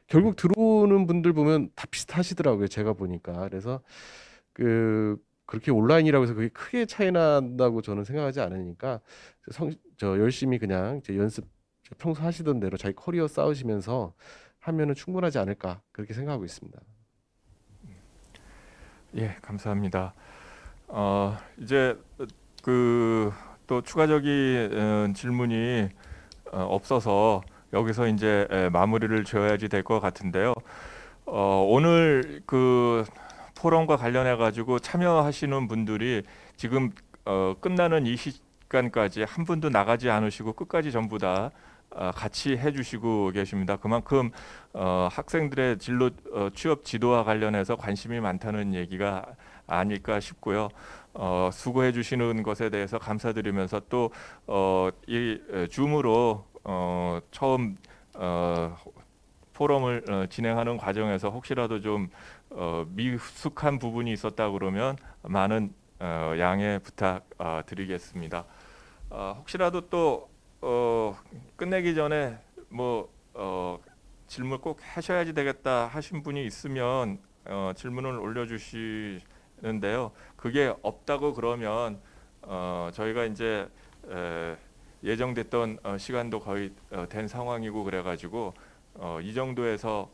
결국 들어오는 분들 보면 다 비슷하시더라고요. 제가 보니까. 그래서 그렇게 온라인이라고 해서 그게 크게 차이 난다고 저는 생각하지 않으니까 저 열심히 그냥 이제 연습 평소 하시던 대로 자기 커리어 쌓으시면서 하면은 충분하지 않을까 그렇게 생각하고 있습니다. 예, 감사합니다. 이제 그 또 추가적인 질문이 없어서 여기서 이제 마무리를 지어야지 될 것 같은데요. 오늘 그 포럼과 관련해 가지고 참여하시는 분들이 지금 끝나는 이 시간까지 한 분도 나가지 않으시고 끝까지 전부 다 같이 해주시고 계십니다. 그만큼 학생들의 진로 취업 지도와 관련해서 관심이 많다는 얘기가 아닐까 싶고요. 수고해 주시는 것에 대해서 감사드리면서 또 이 줌으로 처음 포럼을 진행하는 과정에서 혹시라도 좀 미숙한 부분이 있었다 그러면 많은 양해 부탁드리겠습니다. 혹시라도 또 끝내기 전에 뭐 질문 꼭 하셔야지 되겠다 하신 분이 있으면 질문을 올려주시는데요. 그게 없다고 그러면 저희가 이제 예정됐던 시간도 거의 된 상황이고 그래가지고 이 정도에서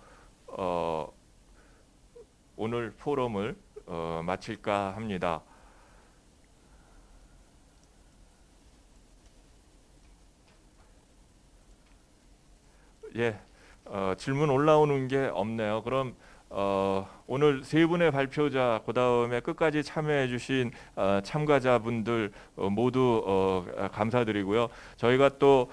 오늘 포럼을 마칠까 합니다. 예, 질문 올라오는 게 없네요. 그럼 오늘 세 분의 발표자, 그다음에 끝까지 참여해주신 참가자분들 모두 감사드리고요. 저희가 또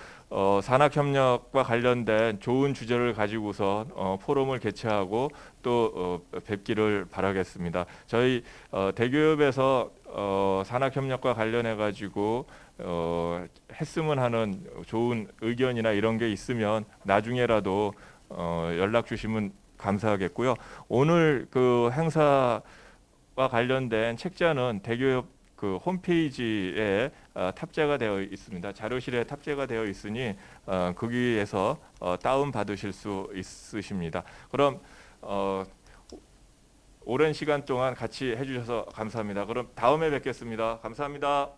산학협력과 관련된 좋은 주제를 가지고서 포럼을 개최하고 또 뵙기를 바라겠습니다. 저희 대기업에서 산학협력과 관련해 가지고 했으면 하는 좋은 의견이나 이런 게 있으면 나중에라도 연락 주시면 감사하겠고요. 오늘 그 행사와 관련된 책자는 대기업 그 홈페이지에 탑재가 되어 있습니다. 자료실에 탑재가 되어 있으니 거기에서 다운 받으실 수 있으십니다. 그럼 오랜 시간 동안 같이 해주셔서 감사합니다. 그럼 다음에 뵙겠습니다. 감사합니다.